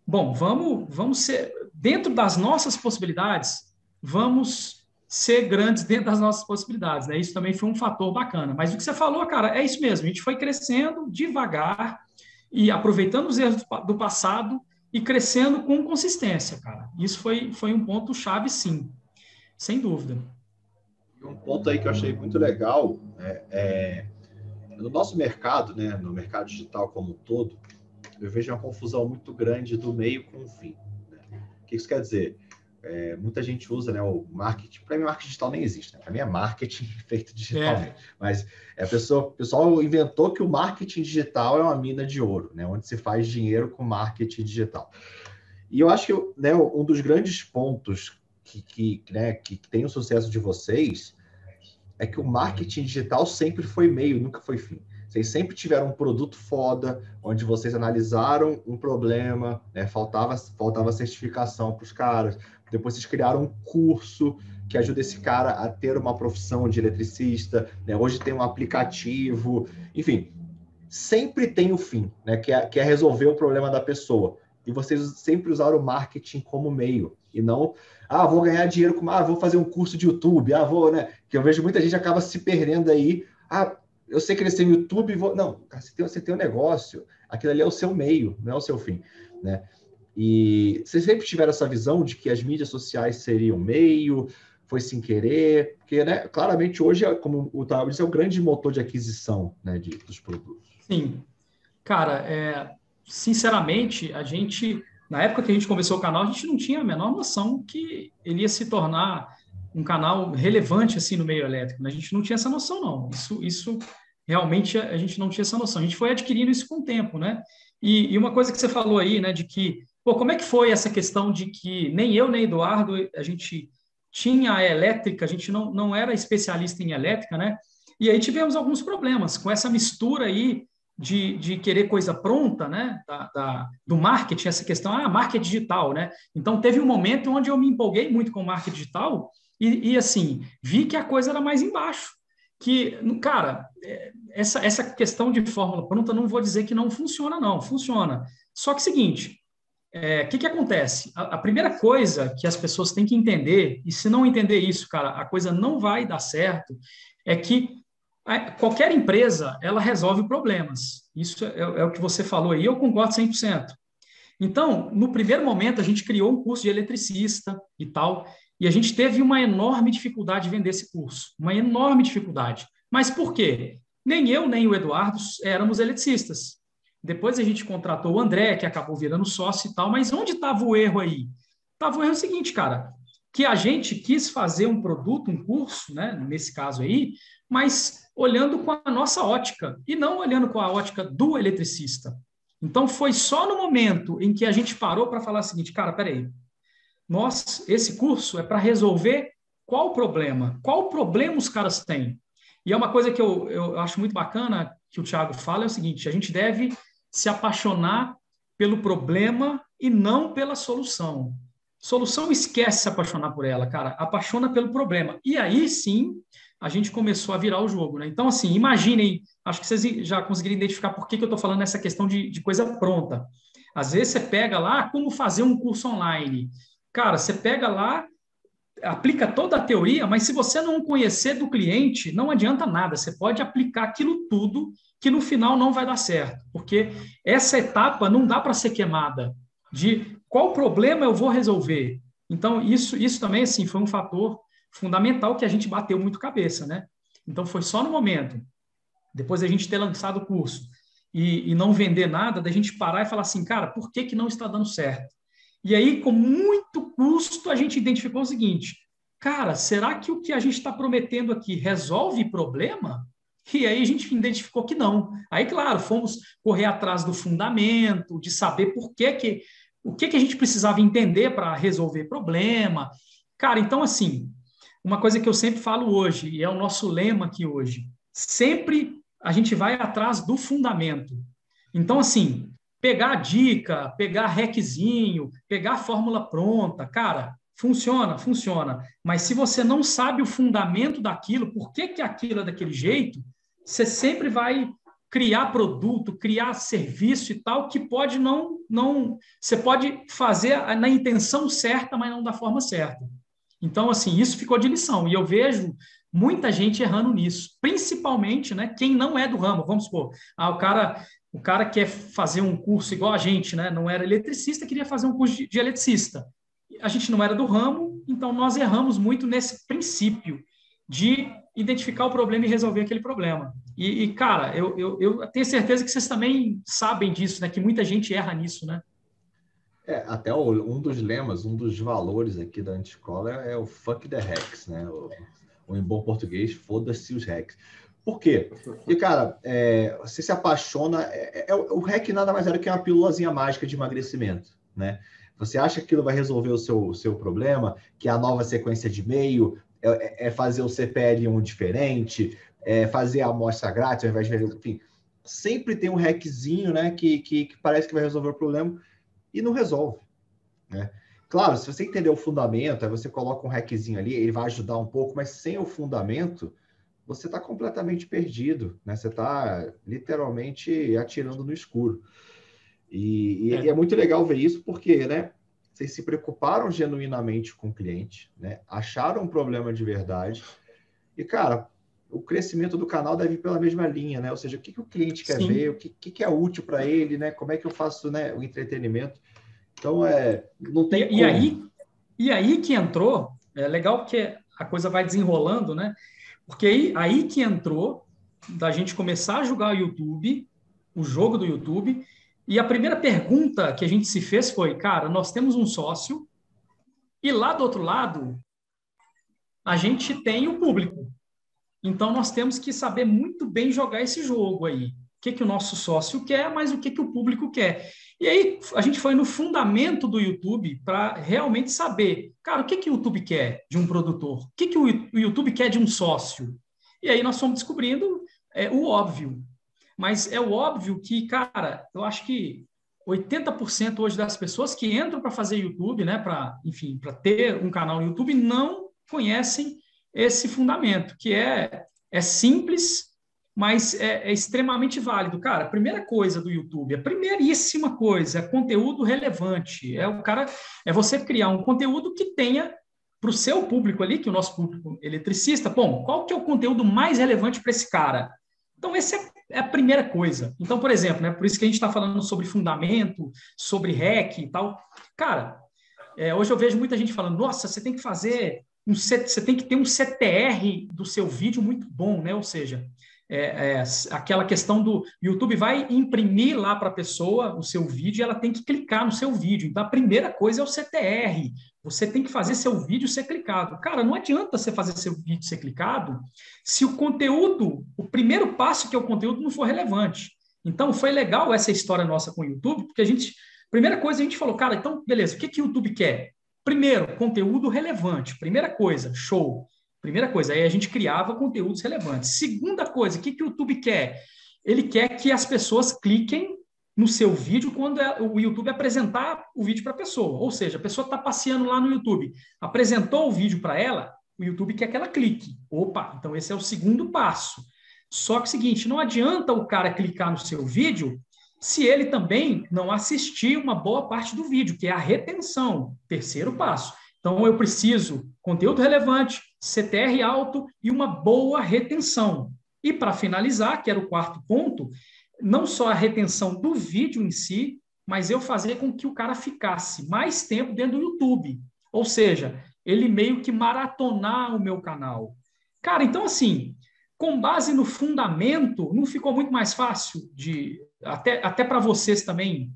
bom, vamos ser, dentro das nossas possibilidades, vamos ser grandes dentro das nossas possibilidades, né? Isso também foi um fator bacana. Mas o que você falou, cara, é isso mesmo. A gente foi crescendo devagar e aproveitando os erros do passado e crescendo com consistência, cara. Isso foi um ponto-chave, sim, sem dúvida. Um ponto aí que eu achei muito legal no nosso mercado, né, no mercado digital como um todo, eu vejo uma confusão muito grande do meio com o fim. Né? O que isso quer dizer? muita gente usa, né, o marketing. Para mim, marketing digital nem existe, né? Para mim é marketing feito digitalmente. Mas o pessoal inventou que o marketing digital é uma mina de ouro, né, onde se faz dinheiro com marketing digital. E eu acho que, né, um dos grandes pontos que tem o sucesso de vocês é que o marketing digital sempre foi meio, nunca foi fim. Vocês sempre tiveram um produto foda, onde vocês analisaram um problema, né? Faltava certificação para os caras. Depois vocês criaram um curso que ajuda esse cara a ter uma profissão de eletricista, né? Hoje tem um aplicativo, enfim, sempre tem o fim, né? Que é resolver o problema da pessoa. E vocês sempre usaram o marketing como meio, e não, vou ganhar dinheiro com, vou fazer um curso de YouTube, vou, né? Que eu vejo muita gente acaba se perdendo aí, eu sei crescer no YouTube, não, cara, você tem um negócio, aquilo ali é o seu meio, não é o seu fim, né? E vocês sempre tiveram essa visão de que as mídias sociais seriam meio, foi sem querer, porque, né, claramente hoje, como o Otávio disse, é o grande motor de aquisição, né, dos produtos. Sim. Cara, sinceramente, na época que a gente começou o canal, a gente não tinha a menor noção que ele ia se tornar um canal relevante assim no meio elétrico, né? A gente não tinha essa noção, não. Isso realmente a gente não tinha essa noção. A gente foi adquirindo isso com o tempo, né? E uma coisa que você falou aí, né, de que, como é que foi essa questão de que nem eu nem Eduardo, a gente tinha a elétrica, a gente não era especialista em elétrica, né? E aí tivemos alguns problemas com essa mistura aí de querer coisa pronta, né? Do marketing, essa questão, marketing digital, né? Então, teve um momento onde eu me empolguei muito com o marketing digital e assim, vi que a coisa era mais embaixo. Que, cara, essa questão de fórmula pronta, não vou dizer que não funciona, não. Funciona. Só que é o seguinte, o que acontece? A primeira coisa que as pessoas têm que entender, e se não entender isso, cara, a coisa não vai dar certo, é que qualquer empresa, ela resolve problemas. Isso é o que você falou aí, eu concordo 100%. Então, no primeiro momento, a gente criou um curso de eletricista e tal, e a gente teve uma enorme dificuldade de vender esse curso, uma enorme dificuldade. Mas por quê? Nem eu, nem o Eduardo éramos eletricistas. Depois a gente contratou o André, que acabou virando sócio e tal, mas onde estava o erro aí? Estava o erro seguinte, cara, que a gente quis fazer um produto, um curso, né, nesse caso aí, mas olhando com a nossa ótica e não olhando com a ótica do eletricista. Então, foi só no momento em que a gente parou para falar o seguinte, cara, peraí, esse curso é para resolver qual problema os caras têm. E é uma coisa que eu acho muito bacana que o Thiago fala, é o seguinte, a gente deve se apaixonar pelo problema e não pela solução. Solução, esquece se apaixonar por ela, cara, apaixona pelo problema. E aí, sim, a gente começou a virar o jogo, né? Então, assim, imaginem, acho que vocês já conseguiram identificar por que eu estou falando essa questão de coisa pronta. Às vezes você pega lá como fazer um curso online. Cara, você pega lá, aplica toda a teoria, mas se você não conhecer do cliente, não adianta nada. Você pode aplicar aquilo tudo que no final não vai dar certo, porque essa etapa não dá para ser queimada de qual problema eu vou resolver. Então, isso também, assim, foi um fator fundamental que a gente bateu muito cabeça, né? Então, foi só no momento, depois da gente ter lançado o curso e não vender nada, da gente parar e falar assim, cara, por que não está dando certo? E aí, com muito custo, a gente identificou o seguinte, cara, será que o que a gente está prometendo aqui resolve problema? E aí a gente identificou que não. Aí, claro, fomos correr atrás do fundamento, de saber o que a gente precisava entender para resolver problema. Cara, então, assim, uma coisa que eu sempre falo hoje, e é o nosso lema aqui hoje, sempre a gente vai atrás do fundamento. Então, assim, pegar a dica, pegar hackzinho, pegar a fórmula pronta, cara, funciona. Mas se você não sabe o fundamento daquilo, por que aquilo é daquele jeito, você sempre vai criar produto, criar serviço e tal, que pode não você pode fazer na intenção certa, mas não da forma certa. Então, assim, isso ficou de lição. E eu vejo muita gente errando nisso, principalmente, né, quem não é do ramo. Vamos supor, o cara quer fazer um curso igual a gente, né, não era eletricista, queria fazer um curso de eletricista. A gente não era do ramo, então nós erramos muito nesse princípio de identificar o problema e resolver aquele problema. E cara, eu tenho certeza que vocês também sabem disso, né, que muita gente erra nisso, né? Até um dos lemas, um dos valores aqui da Anti-Escola é o fuck the hacks, né? Ou em bom português, foda-se os hacks. Por quê? Porque, cara, você se apaixona... o hack nada mais era que uma pílulazinha mágica de emagrecimento, né? Você acha que aquilo vai resolver o seu problema, que a nova sequência de e-mail é fazer o CPL1 diferente, fazer a amostra grátis ao invés de... Enfim, sempre tem um hackzinho, né, que parece que vai resolver o problema e não resolve, né? Claro, se você entender o fundamento, aí você coloca um hackzinho ali, ele vai ajudar um pouco, mas sem o fundamento, você está completamente perdido, né? Você está literalmente atirando no escuro. E é muito legal ver isso porque, né, vocês se preocuparam genuinamente com o cliente, né? Acharam um problema de verdade e, cara, o crescimento do canal deve ir pela mesma linha, né? Ou seja, o que o cliente quer ver, o que é útil para ele, né? Como é que eu faço, né, o entretenimento? Então, não tem como. E aí que entrou, é legal porque a coisa vai desenrolando, né? Porque aí que entrou da gente começar a jogar o YouTube, o jogo do YouTube, e a primeira pergunta que a gente se fez foi, cara, nós temos um sócio e lá do outro lado a gente tem o público. Então nós temos que saber muito bem jogar esse jogo aí. O que o nosso sócio quer, mas o que o público quer. E aí a gente foi no fundamento do YouTube para realmente saber, cara, o que o YouTube quer de um produtor? O que o YouTube quer de um sócio? E aí nós fomos descobrindo o óbvio. Mas é o óbvio que, cara, eu acho que 80% hoje das pessoas que entram para fazer YouTube, né, para ter um canal no YouTube, não conhecem esse fundamento, que é simples, mas é extremamente válido. Cara, a primeira coisa do YouTube, a primeiríssima coisa, é conteúdo relevante. É você criar um conteúdo que tenha para o seu público ali, que é o nosso público eletricista, bom, qual que é o conteúdo mais relevante para esse cara? Então, essa é a primeira coisa. Então, por exemplo, né, por isso que a gente está falando sobre fundamento, sobre hack e tal. Cara, hoje eu vejo muita gente falando, nossa, você tem que fazer você tem que ter um CTR do seu vídeo muito bom, né? Ou seja, aquela questão do YouTube vai imprimir lá para a pessoa o seu vídeo e ela tem que clicar no seu vídeo. Então, a primeira coisa é o CTR. Você tem que fazer seu vídeo ser clicado. Cara, não adianta você fazer seu vídeo ser clicado se o conteúdo, o primeiro passo que é o conteúdo, não for relevante. Então, foi legal essa história nossa com o YouTube, porque primeira coisa, a gente falou, cara, então, beleza, o que o YouTube quer? Primeiro, conteúdo relevante. Primeira coisa, show. Primeira coisa, aí a gente criava conteúdos relevantes. Segunda coisa, o que o YouTube quer? Ele quer que as pessoas cliquem no seu vídeo quando o YouTube apresentar o vídeo para a pessoa. Ou seja, a pessoa está passeando lá no YouTube, apresentou o vídeo para ela, o YouTube quer que ela clique. Opa, então esse é o segundo passo. Só que é o seguinte, não adianta o cara clicar no seu vídeo se ele também não assistir uma boa parte do vídeo, que é a retenção, terceiro passo. Então, eu preciso conteúdo relevante, CTR alto e uma boa retenção. E, para finalizar, que era o quarto ponto, não só a retenção do vídeo em si, mas eu fazer com que o cara ficasse mais tempo dentro do YouTube. Ou seja, ele meio que maratonar o meu canal. Cara, então, assim, com base no fundamento, não ficou muito mais fácil até para vocês também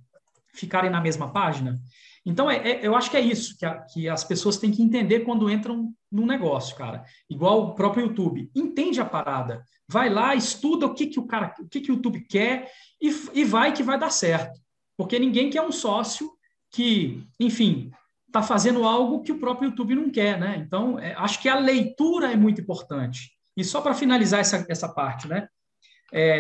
ficarem na mesma página? Então, eu acho que é isso que as pessoas têm que entender quando entram num negócio, cara. Igual o próprio YouTube. Entende a parada. Vai lá, estuda o que o YouTube quer e vai que vai dar certo. Porque ninguém quer um sócio que, enfim, está fazendo algo que o próprio YouTube não quer, né? Então, acho que a leitura é muito importante. E só para finalizar essa parte, né?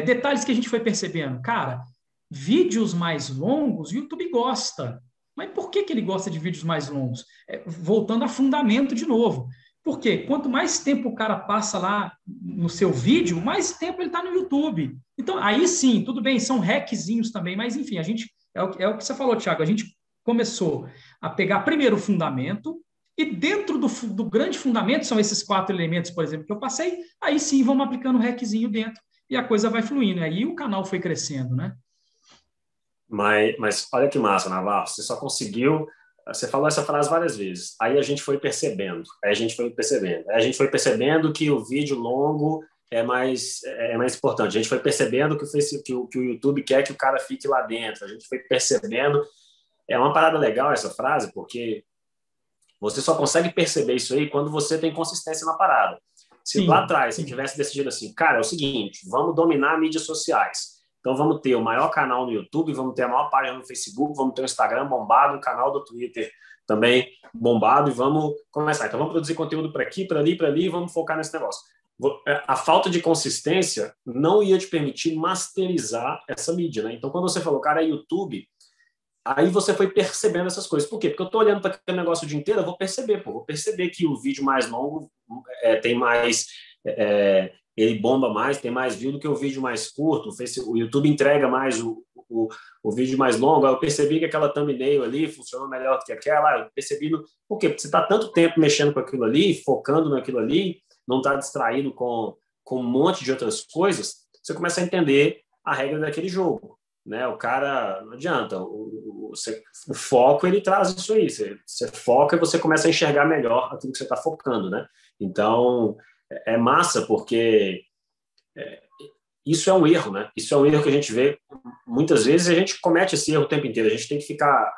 Detalhes que a gente foi percebendo. Cara, vídeos mais longos, o YouTube gosta. Mas por que ele gosta de vídeos mais longos? Voltando a fundamento de novo. Porque quanto mais tempo o cara passa lá no seu vídeo, mais tempo ele está no YouTube. Então, aí sim, tudo bem, são hackzinhos também, mas enfim, a gente é o que você falou, Thiago, a gente começou a pegar primeiro o fundamento, e dentro do grande fundamento, são esses 4 elementos, por exemplo, que eu passei, aí sim vamos aplicando um hackzinho dentro e a coisa vai fluindo. Aí o canal foi crescendo, né? Mas olha que massa, Navarro, você só conseguiu... Você falou essa frase várias vezes. Aí a gente foi percebendo. Aí a gente foi percebendo que o vídeo longo é mais importante. A gente foi percebendo que o YouTube quer que o cara fique lá dentro. A gente foi percebendo É uma parada legal essa frase, porque você só consegue perceber isso aí quando você tem consistência na parada. Se lá atrás você tivesse decidido assim, cara, é o seguinte, vamos dominar mídias sociais. Então vamos ter o maior canal no YouTube, vamos ter a maior página no Facebook, vamos ter o Instagram bombado, o canal do Twitter também bombado, e vamos começar. Então vamos produzir conteúdo para aqui, para ali, e vamos focar nesse negócio. A falta de consistência não ia te permitir masterizar essa mídia, né? Então quando você falou, cara, é YouTube, aí você foi percebendo essas coisas. Por quê? Porque eu estou olhando para aquele negócio o dia inteiro, eu vou perceber que o vídeo mais longo tem mais... ele bomba mais, tem mais view do que o vídeo mais curto, o YouTube entrega mais o vídeo mais longo. Eu percebi que aquela thumbnail ali funcionou melhor do que aquela. Eu percebi... Por quê? Porque você está tanto tempo mexendo com aquilo ali, focando naquilo ali, não está distraído com um monte de outras coisas, você começa a entender a regra daquele jogo. Né? O cara, não adianta, o foco ele traz isso aí, você foca e você começa a enxergar melhor aquilo que você está focando, né? Então é massa, porque isso é um erro, né? Isso é um erro que a gente vê muitas vezes, e a gente comete esse erro o tempo inteiro. A gente tem que ficar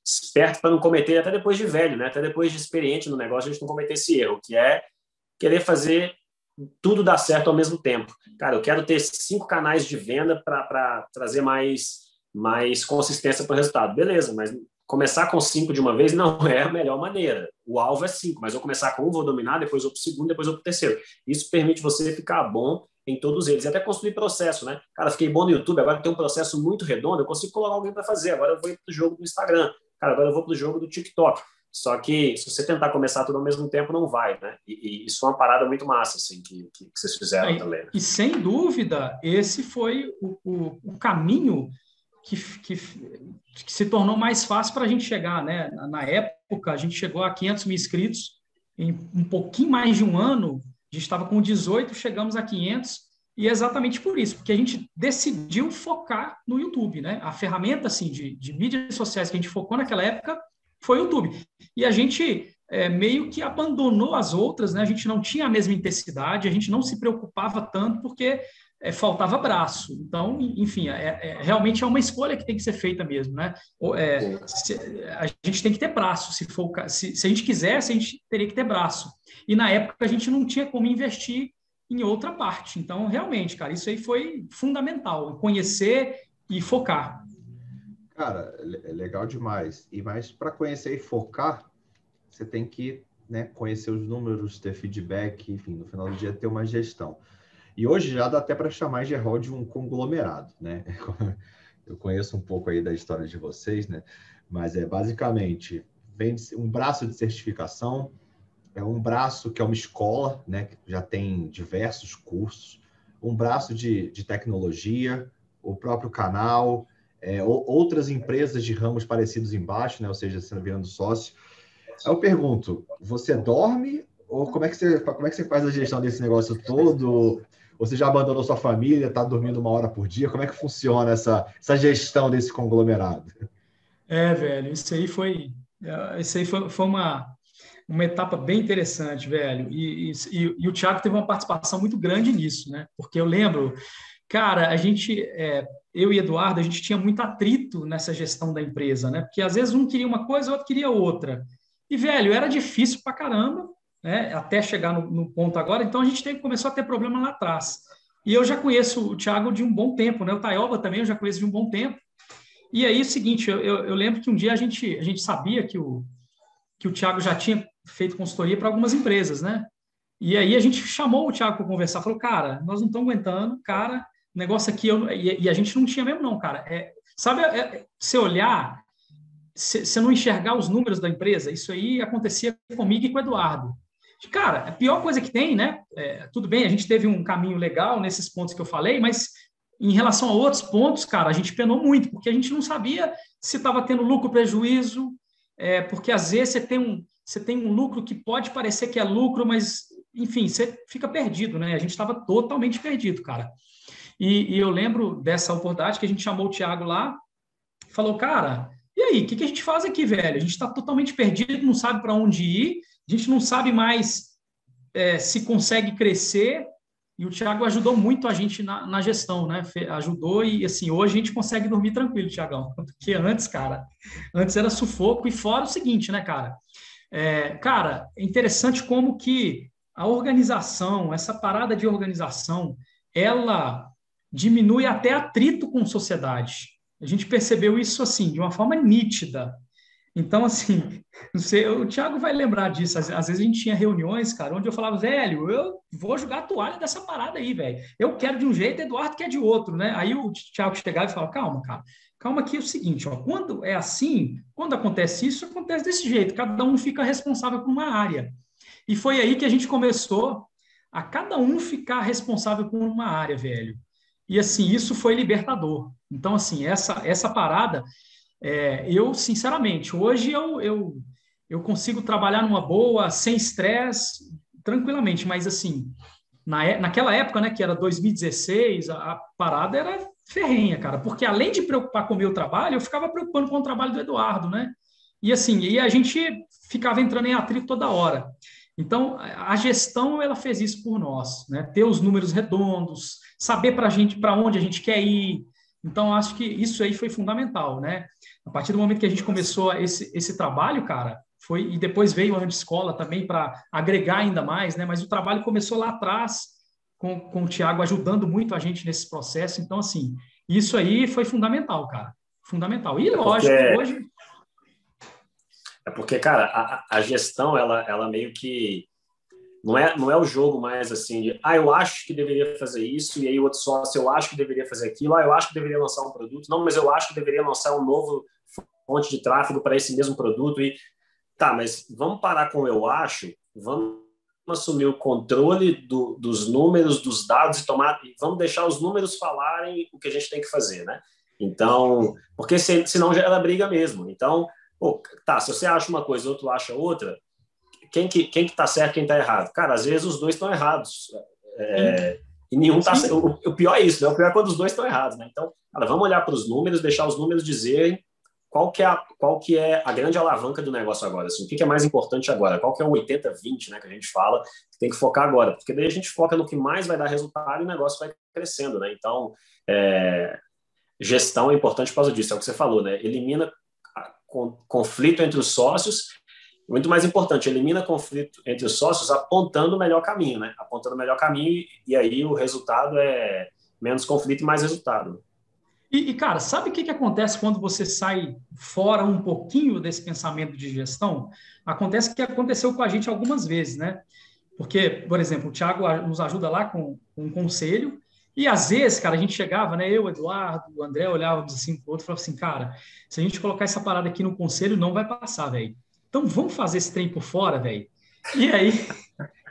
esperto para não cometer, até depois de velho, né? Até depois de experiente no negócio, a gente não cometer esse erro, que é querer fazer tudo dar certo ao mesmo tempo. Cara, eu quero ter 5 canais de venda para trazer mais consistência para o resultado. Beleza, mas começar com 5 de uma vez não é a melhor maneira. O alvo é 5, mas eu começar com 1, vou dominar, depois vou para o segundo, depois vou para o terceiro. Isso permite você ficar bom em todos eles. E até construir processo, né? Cara, fiquei bom no YouTube, agora tem um processo muito redondo, eu consigo colocar alguém para fazer. Agora eu vou para o jogo do Instagram. Cara, agora eu vou para o jogo do TikTok. Só que se você tentar começar tudo ao mesmo tempo, não vai, né? E isso é uma parada muito massa, assim, que vocês fizeram também. Né? E sem dúvida, esse foi o caminho que se tornou mais fácil para a gente chegar, né? Na época, a gente chegou a 500 mil inscritos em um pouquinho mais de um ano. A gente estava com 18, chegamos a 500, e é exatamente por isso, porque a gente decidiu focar no YouTube, né? A ferramenta, assim, de mídias sociais que a gente focou naquela época foi o YouTube. E a gente meio que abandonou as outras, né? A gente não tinha a mesma intensidade, a gente não se preocupava tanto porque faltava braço. Então, enfim, realmente é uma escolha que tem que ser feita mesmo, né? A gente tem que ter braço, se a gente quisesse, a gente teria que ter braço. E na época a gente não tinha como investir em outra parte. Então, realmente, cara, isso aí foi fundamental, conhecer e focar. Cara, é legal demais. Mas para conhecer e focar, você tem que, né, conhecer os números, ter feedback, enfim, no final do dia ter uma gestão. E hoje já dá até para chamar Gerol de um conglomerado, né? Eu conheço um pouco aí da história de vocês, né? Mas basicamente vem um braço de certificação, um braço que é uma escola, né? Que já tem diversos cursos, um braço de tecnologia, o próprio canal, outras empresas de ramos parecidos embaixo, né? Ou seja, você virando sócio. Eu pergunto, você dorme ou como é que você faz a gestão desse negócio todo? Você já abandonou sua família, está dormindo 1 hora por dia? Como é que funciona essa gestão desse conglomerado? Velho, isso aí foi uma etapa bem interessante, velho. E o Thiago teve uma participação muito grande nisso, né? Porque eu lembro, cara, eu e Eduardo, a gente tinha muito atrito nessa gestão da empresa, né? Porque às vezes um queria uma coisa, o outro queria outra. E, velho, era difícil pra caramba, né? Até chegar no ponto agora. Então, a gente começou a ter problema lá atrás. E eu já conheço o Thiago de um bom tempo, né? O Taioba também eu já conheço de um bom tempo. E aí, é o seguinte, eu lembro que um dia a gente sabia que o Thiago já tinha feito consultoria para algumas empresas, né? E aí a gente chamou o Thiago para conversar, falou, cara, nós não estamos aguentando, cara, o negócio aqui, e a gente não tinha mesmo não, cara. Sabe, você olhar, você não enxergar os números da empresa, isso aí acontecia comigo e com o Eduardo. Cara, a pior coisa que tem, né? Tudo bem, a gente teve um caminho legal nesses pontos que eu falei, mas em relação a outros pontos, cara, a gente penou muito, porque a gente não sabia se estava tendo lucro ou prejuízo, porque às vezes você tem um lucro que pode parecer que é lucro, mas, enfim, você fica perdido, né? A gente estava totalmente perdido, cara. E eu lembro dessa oportunidade que a gente chamou o Thiago lá, falou, cara, e aí, o que a gente faz aqui, velho? A gente está totalmente perdido, não sabe para onde ir, a gente não sabe mais se consegue crescer, E o Thiago ajudou muito a gente na gestão, né? Ajudou e, assim, hoje a gente consegue dormir tranquilo, Thiagão. Porque antes, cara, antes era sufoco. E fora o seguinte, né, cara? Cara, é interessante como que a organização, essa parada de organização, ela diminui até atrito com sociedade. A gente percebeu isso, assim, de uma forma nítida. Então, assim, não sei, o Thiago vai lembrar disso. Às vezes a gente tinha reuniões, cara, onde eu falava, velho, eu vou jogar a toalha dessa parada aí, velho. Eu quero de um jeito, Eduardo quer de outro, né? Aí o Thiago chegava e falava, calma, cara, calma que é o seguinte, ó, quando é assim, quando acontece isso, acontece desse jeito. Cada um fica responsável por uma área. E foi aí que a gente começou a cada um ficar responsável por uma área, velho. E, assim, isso foi libertador. Então, assim, essa parada... eu, sinceramente, hoje eu consigo trabalhar numa boa, sem estresse, tranquilamente, mas assim, naquela época, né, que era 2016, a parada era ferrenha, cara, porque além de preocupar com o meu trabalho, eu ficava preocupando com o trabalho do Eduardo, né? E assim, e a gente ficava entrando em atrito toda hora. Então, a gestão, ela fez isso por nós, né? Ter os números redondos, saber para onde a gente quer ir. Então, acho que isso aí foi fundamental, né? A partir do momento que a gente começou esse trabalho, cara, e depois veio a Anti-Escola também para agregar ainda mais, né? Mas o trabalho começou lá atrás, com o Thiago ajudando muito a gente nesse processo. Então, assim, isso aí foi fundamental, cara. Fundamental. E, lógico, hoje... porque, cara, a gestão, ela meio que... Não é o jogo mais assim de, eu acho que deveria fazer isso, e aí o outro sócio, eu acho que deveria fazer aquilo, eu acho que deveria lançar um produto, não, mas eu acho que deveria lançar um novo fonte de tráfego para esse mesmo produto, e tá, mas vamos parar com eu acho, vamos assumir o controle dos números, dos dados e vamos deixar os números falarem o que a gente tem que fazer, né? Então, porque senão gera briga mesmo. Então, tá, se você acha uma coisa, o outro acha outra, quem que tá certo, quem tá errado? Cara, às vezes os dois estão errados. E nenhum tá certo. O pior é isso, né? O pior é quando os dois estão errados, né? Então, cara, vamos olhar para os números, deixar os números dizerem qual que é a grande alavanca do negócio agora. Assim, o que é mais importante agora? Qual que é o 80-20, né, que a gente fala, que tem que focar agora? Porque daí a gente foca no que mais vai dar resultado e o negócio vai crescendo, né? Então, gestão é importante por causa disso, é o que você falou, né? Elimina conflito entre os sócios. Muito mais importante, elimina conflito entre os sócios apontando o melhor caminho, né? Apontando o melhor caminho, e aí o resultado é menos conflito e mais resultado. E cara, sabe o que acontece quando você sai fora um pouquinho desse pensamento de gestão? Acontece o que aconteceu com a gente algumas vezes, né? Porque, por exemplo, o Thiago nos ajuda lá com um conselho, e às vezes, cara, a gente chegava, né? Eu, Eduardo, o André, olhávamos assim pro outro e falava assim, cara, se a gente colocar essa parada aqui no conselho, não vai passar, velho. Então, vamos fazer esse trem por fora, velho. E aí,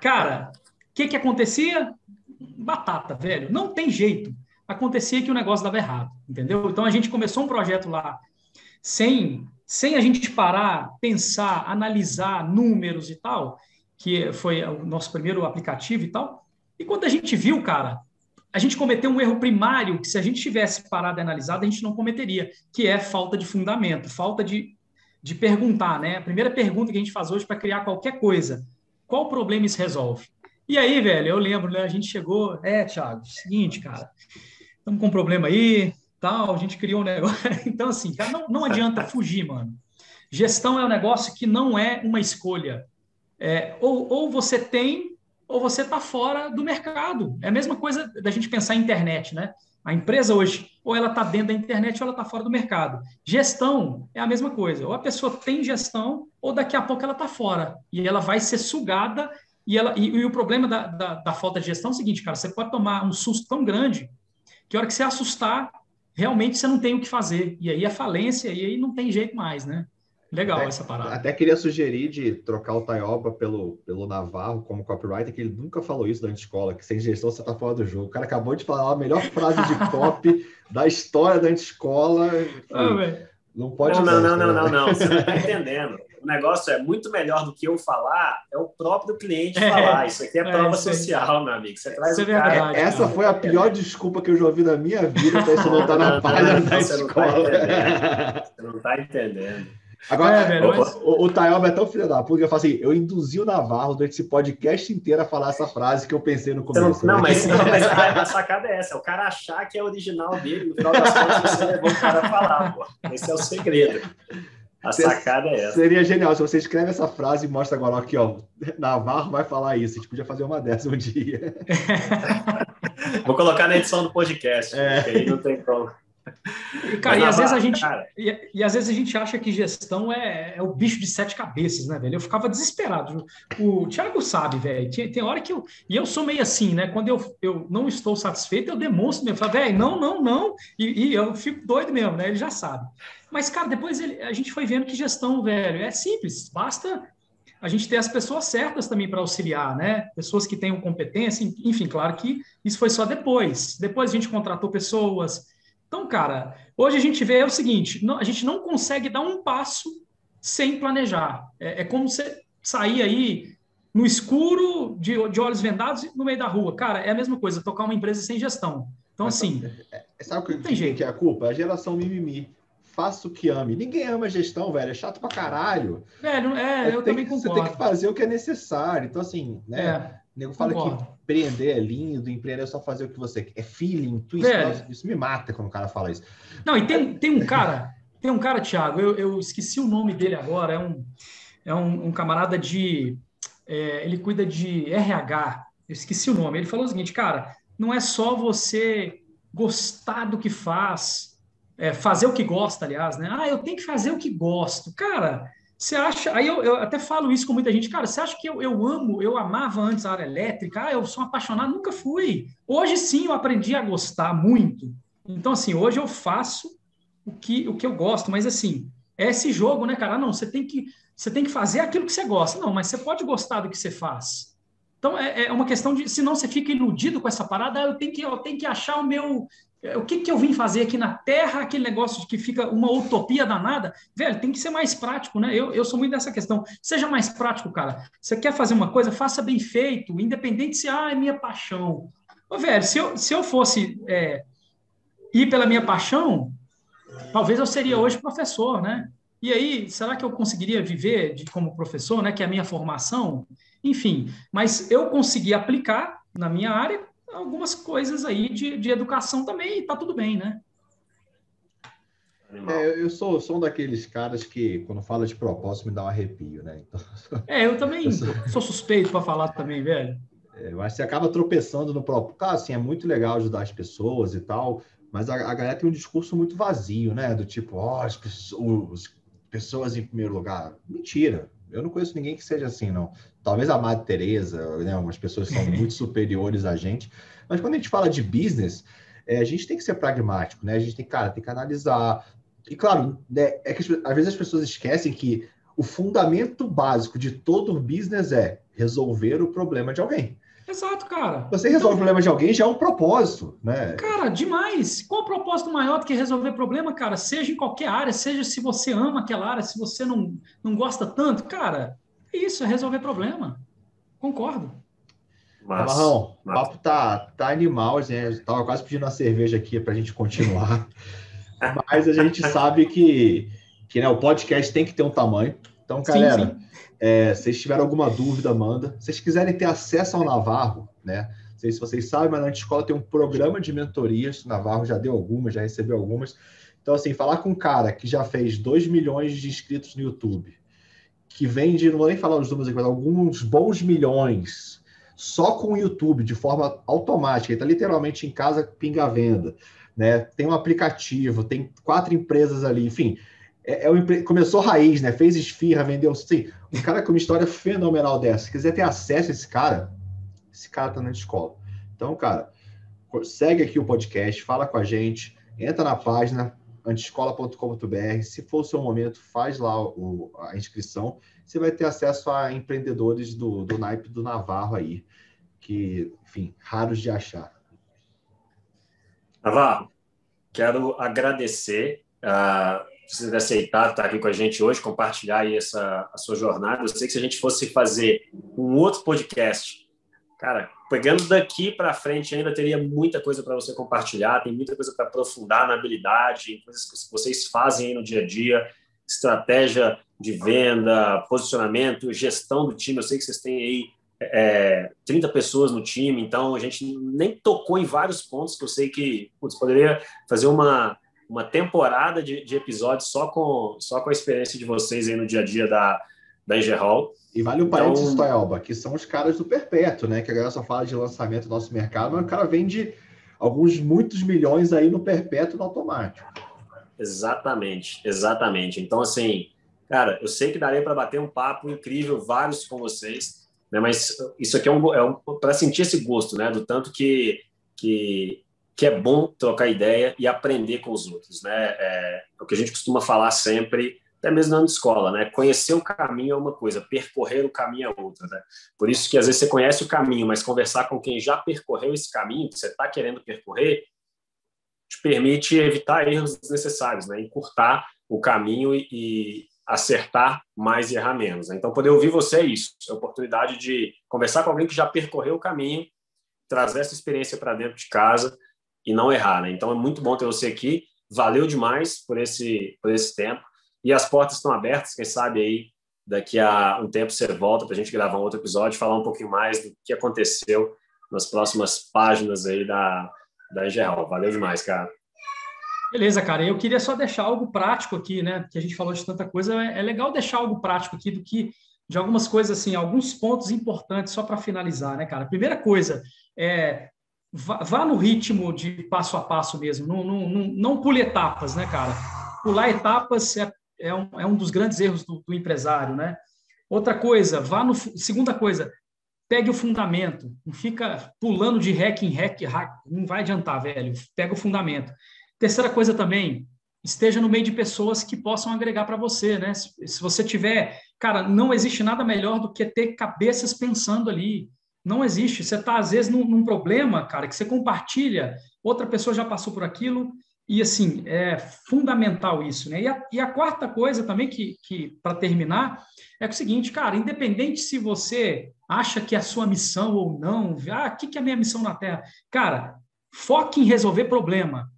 cara, o que acontecia? Batata, velho. Não tem jeito. Acontecia que o negócio dava errado, entendeu? Então, a gente começou um projeto lá sem a gente parar, pensar, analisar números e tal, que foi o nosso primeiro aplicativo e tal. E quando a gente viu, cara, a gente cometeu um erro primário que se a gente tivesse parado e analisado, a gente não cometeria, que é falta de fundamento, falta de perguntar, né? A primeira pergunta que a gente faz hoje para criar qualquer coisa, qual problema isso resolve? E aí, velho, eu lembro, né? A gente chegou, Thiago, seguinte, cara, estamos com um problema aí, tal, a gente criou um negócio. Então, assim, cara, não adianta fugir, mano. Gestão é um negócio que não é uma escolha. Ou você tem, ou você está fora do mercado. É a mesma coisa da gente pensar em internet, né? A empresa hoje, ou ela está dentro da internet, ou ela está fora do mercado. Gestão é a mesma coisa. Ou a pessoa tem gestão, ou daqui a pouco ela está fora. E ela vai ser sugada. E o problema da falta de gestão é o seguinte, cara, você pode tomar um susto tão grande que a hora que você assustar, realmente você não tem o que fazer. E aí a falência, e aí não tem jeito mais, né? Legal essa parada. Até queria sugerir de trocar o Taioba pelo Navarro como copywriter, que ele nunca falou isso da escola, que sem gestão você está fora do jogo. O cara acabou de falar a melhor frase de copy da história da escola. Não pode Não. Você não está entendendo. O negócio é muito melhor do que eu falar, é o próprio cliente falar. Isso aqui é prova social, meu amigo. Você traz verdade, essa foi a pior desculpa que eu já ouvi na minha vida para isso não estar na página da escola. Você não está entendendo. Agora, velho, o Tayoba é tão filho da puta que eu falo assim, eu induzi o Navarro durante esse podcast inteiro a falar essa frase que eu pensei no começo. Mas a sacada é essa, é o cara achar que é original dele, no final das contas você levou o cara a falar, pô. Esse é o segredo. A sacada é essa. Seria genial se você escreve essa frase e mostra agora aqui, ó, Navarro vai falar isso, a gente podia fazer uma dessa um dia. Vou colocar na edição do podcast, porque aí não tem como. E, cara, às vezes a gente acha que gestão é o bicho de 7 cabeças, né, velho? Eu ficava desesperado. O Thiago sabe, velho. Tem hora que eu... E eu sou meio assim, né? Quando eu não estou satisfeito, eu demonstro mesmo. Eu falo, velho, não. E eu fico doido mesmo, né? Ele já sabe. Mas, cara, depois a gente foi vendo que gestão, velho, é simples. Basta a gente ter as pessoas certas também para auxiliar, né? Pessoas que tenham competência. Enfim, claro que isso foi só depois. Depois a gente contratou pessoas... Então, cara, hoje a gente vê o seguinte, a gente não consegue dar um passo sem planejar. É como você sair aí no escuro, de olhos vendados, no meio da rua. Cara, é a mesma coisa, tocar uma empresa sem gestão. Então, assim, sabe o que é a culpa? A geração mimimi. Faça o que ame. Ninguém ama gestão, velho. É chato pra caralho. Velho, eu também concordo. Você tem que fazer o que é necessário. Então, assim, né? O nego fala que empreender é lindo, empreender é só fazer o que você quer. É feeling, intuição. Isso me mata quando o cara fala isso. Não, e tem um cara, Thiago, eu esqueci o nome dele agora, é um camarada ele cuida de RH, eu esqueci o nome. Ele falou o seguinte, cara, não é só você gostar do que faz, fazer o que gosta, aliás, né? Eu tenho que fazer o que gosto. Cara, você acha... Aí eu até falo isso com muita gente. Cara, você acha que eu amava antes a área elétrica? Eu sou apaixonado? Nunca fui. Hoje sim eu aprendi a gostar muito. Então, assim, hoje eu faço o que eu gosto. Mas, assim, é esse jogo, né, cara? Não, você tem que fazer aquilo que você gosta. Não, mas você pode gostar do que você faz. Então, é uma questão de... Senão você fica iludido com essa parada. Eu tenho que achar o meu... O que eu vim fazer aqui na Terra, aquele negócio de que fica uma utopia danada, velho, tem que ser mais prático, né? Eu sou muito dessa questão. Seja mais prático, cara. Você quer fazer uma coisa, faça bem feito, independente se é minha paixão. Ô, velho, se eu fosse ir pela minha paixão, talvez eu seria hoje professor, né? E aí, será que eu conseguiria viver como professor, né? Que é a minha formação? Enfim, mas eu consegui aplicar na minha área algumas coisas aí de educação também, e tá tudo bem, né? Eu sou um daqueles caras que, quando fala de propósito, me dá um arrepio, né? Então, eu também sou suspeito para falar também, velho. Mas você acaba tropeçando no próprio. Cara, assim, é muito legal ajudar as pessoas e tal, mas a galera tem um discurso muito vazio, né? Do tipo, as pessoas em primeiro lugar. Mentira. Eu não conheço ninguém que seja assim, não. Talvez a Madre Teresa, né? Umas pessoas que são muito superiores a gente. Mas quando a gente fala de business, a gente tem que ser pragmático, né? A gente tem que analisar. E claro, né, que às vezes as pessoas esquecem que o fundamento básico de todo o business é resolver o problema de alguém. Exato, cara. Você resolve o problema de alguém, já é um propósito, né? Cara, demais. Qual o propósito maior do que resolver problema, cara? Seja em qualquer área, seja se você ama aquela área, se você não gosta tanto, cara, é isso, é resolver problema. Concordo. Marrão, o papo tá animal, né? Eu tava quase pedindo uma cerveja aqui pra gente continuar. Mas a gente sabe que né, o podcast tem que ter um tamanho. Então, galera, sim. Se vocês tiverem alguma dúvida, manda. Se vocês quiserem ter acesso ao Navarro, né? Não sei se vocês sabem, mas na Anti-Escola tem um programa de mentorias. O Navarro já deu algumas, já recebeu algumas. Então, assim, falar com um cara que já fez 2 milhões de inscritos no YouTube, que vende, não vou nem falar os números aqui, mas alguns bons milhões, só com o YouTube, de forma automática. Ele está literalmente em casa, pinga a venda. Né? Tem um aplicativo, tem 4 empresas ali, enfim, começou raiz, né? Fez esfirra, vendeu, sim, um cara com uma história fenomenal dessa. Se quiser ter acesso a esse cara tá na escola. Então, cara, segue aqui o podcast, fala com a gente, entra na página antiescola.com.br, se for o seu momento, faz lá a inscrição, você vai ter acesso a empreendedores do naipe do Navarro aí, que, enfim, raros de achar. Navarro, quero agradecer você ter aceitado estar aqui com a gente hoje, compartilhar aí a sua jornada. Eu sei que se a gente fosse fazer um outro podcast, cara, pegando daqui para frente, ainda teria muita coisa para você compartilhar, tem muita coisa para aprofundar na habilidade, coisas que vocês fazem aí no dia a dia. estratégia de venda, posicionamento, gestão do time. Eu sei que vocês têm aí 30 pessoas no time, então a gente nem tocou em vários pontos que eu sei que poderia fazer uma temporada de episódios só com a experiência de vocês aí no dia a dia da Engerhall. E vale o parênteses, Toyalba, que são os caras do Perpétuo, né? Que a galera só fala de lançamento do nosso mercado, mas o cara vende muitos milhões aí no Perpétuo no automático. Exatamente. Então, assim, cara, eu sei que daria para bater um papo incrível, vários com vocês, né? Mas isso aqui para sentir esse gosto, né? Do tanto que é bom trocar ideia e aprender com os outros, né? É o que a gente costuma falar sempre, até mesmo na escola, né? Conhecer o caminho é uma coisa, percorrer o caminho é outra, né? Por isso que às vezes você conhece o caminho, mas conversar com quem já percorreu esse caminho que você está querendo percorrer te permite evitar erros desnecessários, né? Encurtar o caminho e acertar mais e errar menos, né? Então, poder ouvir você é isso, é a oportunidade de conversar com alguém que já percorreu o caminho, trazer essa experiência para dentro de casa e não errar, né? Então, é muito bom ter você aqui. Valeu demais por esse tempo. E as portas estão abertas. Quem sabe aí, daqui a um tempo, você volta para a gente gravar um outro episódio, falar um pouquinho mais do que aconteceu nas próximas páginas aí da Engerhall. Valeu demais, cara. Beleza, cara. Eu queria só deixar algo prático aqui, né? Que a gente falou de tanta coisa. É legal deixar algo prático aqui de algumas coisas, assim, alguns pontos importantes só para finalizar, né, cara? Primeira coisa, vá no ritmo de passo a passo mesmo. Não pule etapas, né, cara? Pular etapas é um dos grandes erros do empresário, né? Outra coisa, segunda coisa, pegue o fundamento. Não fica pulando de hack em hack, não vai adiantar, velho. Pega o fundamento. Terceira coisa também, esteja no meio de pessoas que possam agregar para você, né? Se você tiver... Cara, não existe nada melhor do que ter cabeças pensando ali. Não existe. Você está, às vezes, num problema, cara, que você compartilha, outra pessoa já passou por aquilo, e, assim, é fundamental isso, né? E a quarta coisa também, que para terminar, é o seguinte, cara, independente se você acha que é a sua missão ou não, o que é a minha missão na Terra? Cara, foque em resolver problema.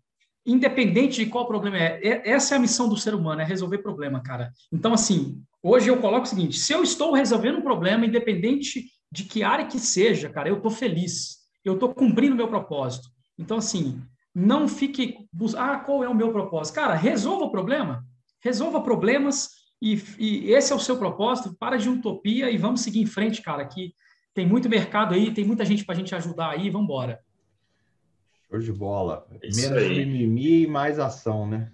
Independente de qual problema essa é a missão do ser humano, é resolver problema, cara. Então, assim, hoje eu coloco o seguinte, se eu estou resolvendo um problema, independente de que área que seja, cara, eu estou feliz, eu estou cumprindo o meu propósito. Então, assim, não fique... qual é o meu propósito? Cara, resolva problemas e esse é o seu propósito, para de utopia e vamos seguir em frente, cara, que tem muito mercado aí, tem muita gente para a gente ajudar aí, vamos embora. Show de bola. Isso Menos aí. mimimi e mais ação, né?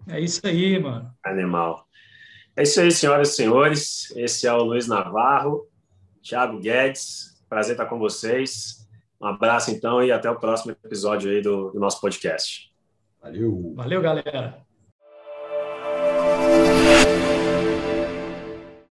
É isso aí, mano. Animal. É isso aí, senhoras e senhores. Esse é o Luiz Navarro, Thiago Guedes. Prazer estar com vocês. Um abraço, então, e até o próximo episódio aí do nosso podcast. Valeu. Valeu, galera.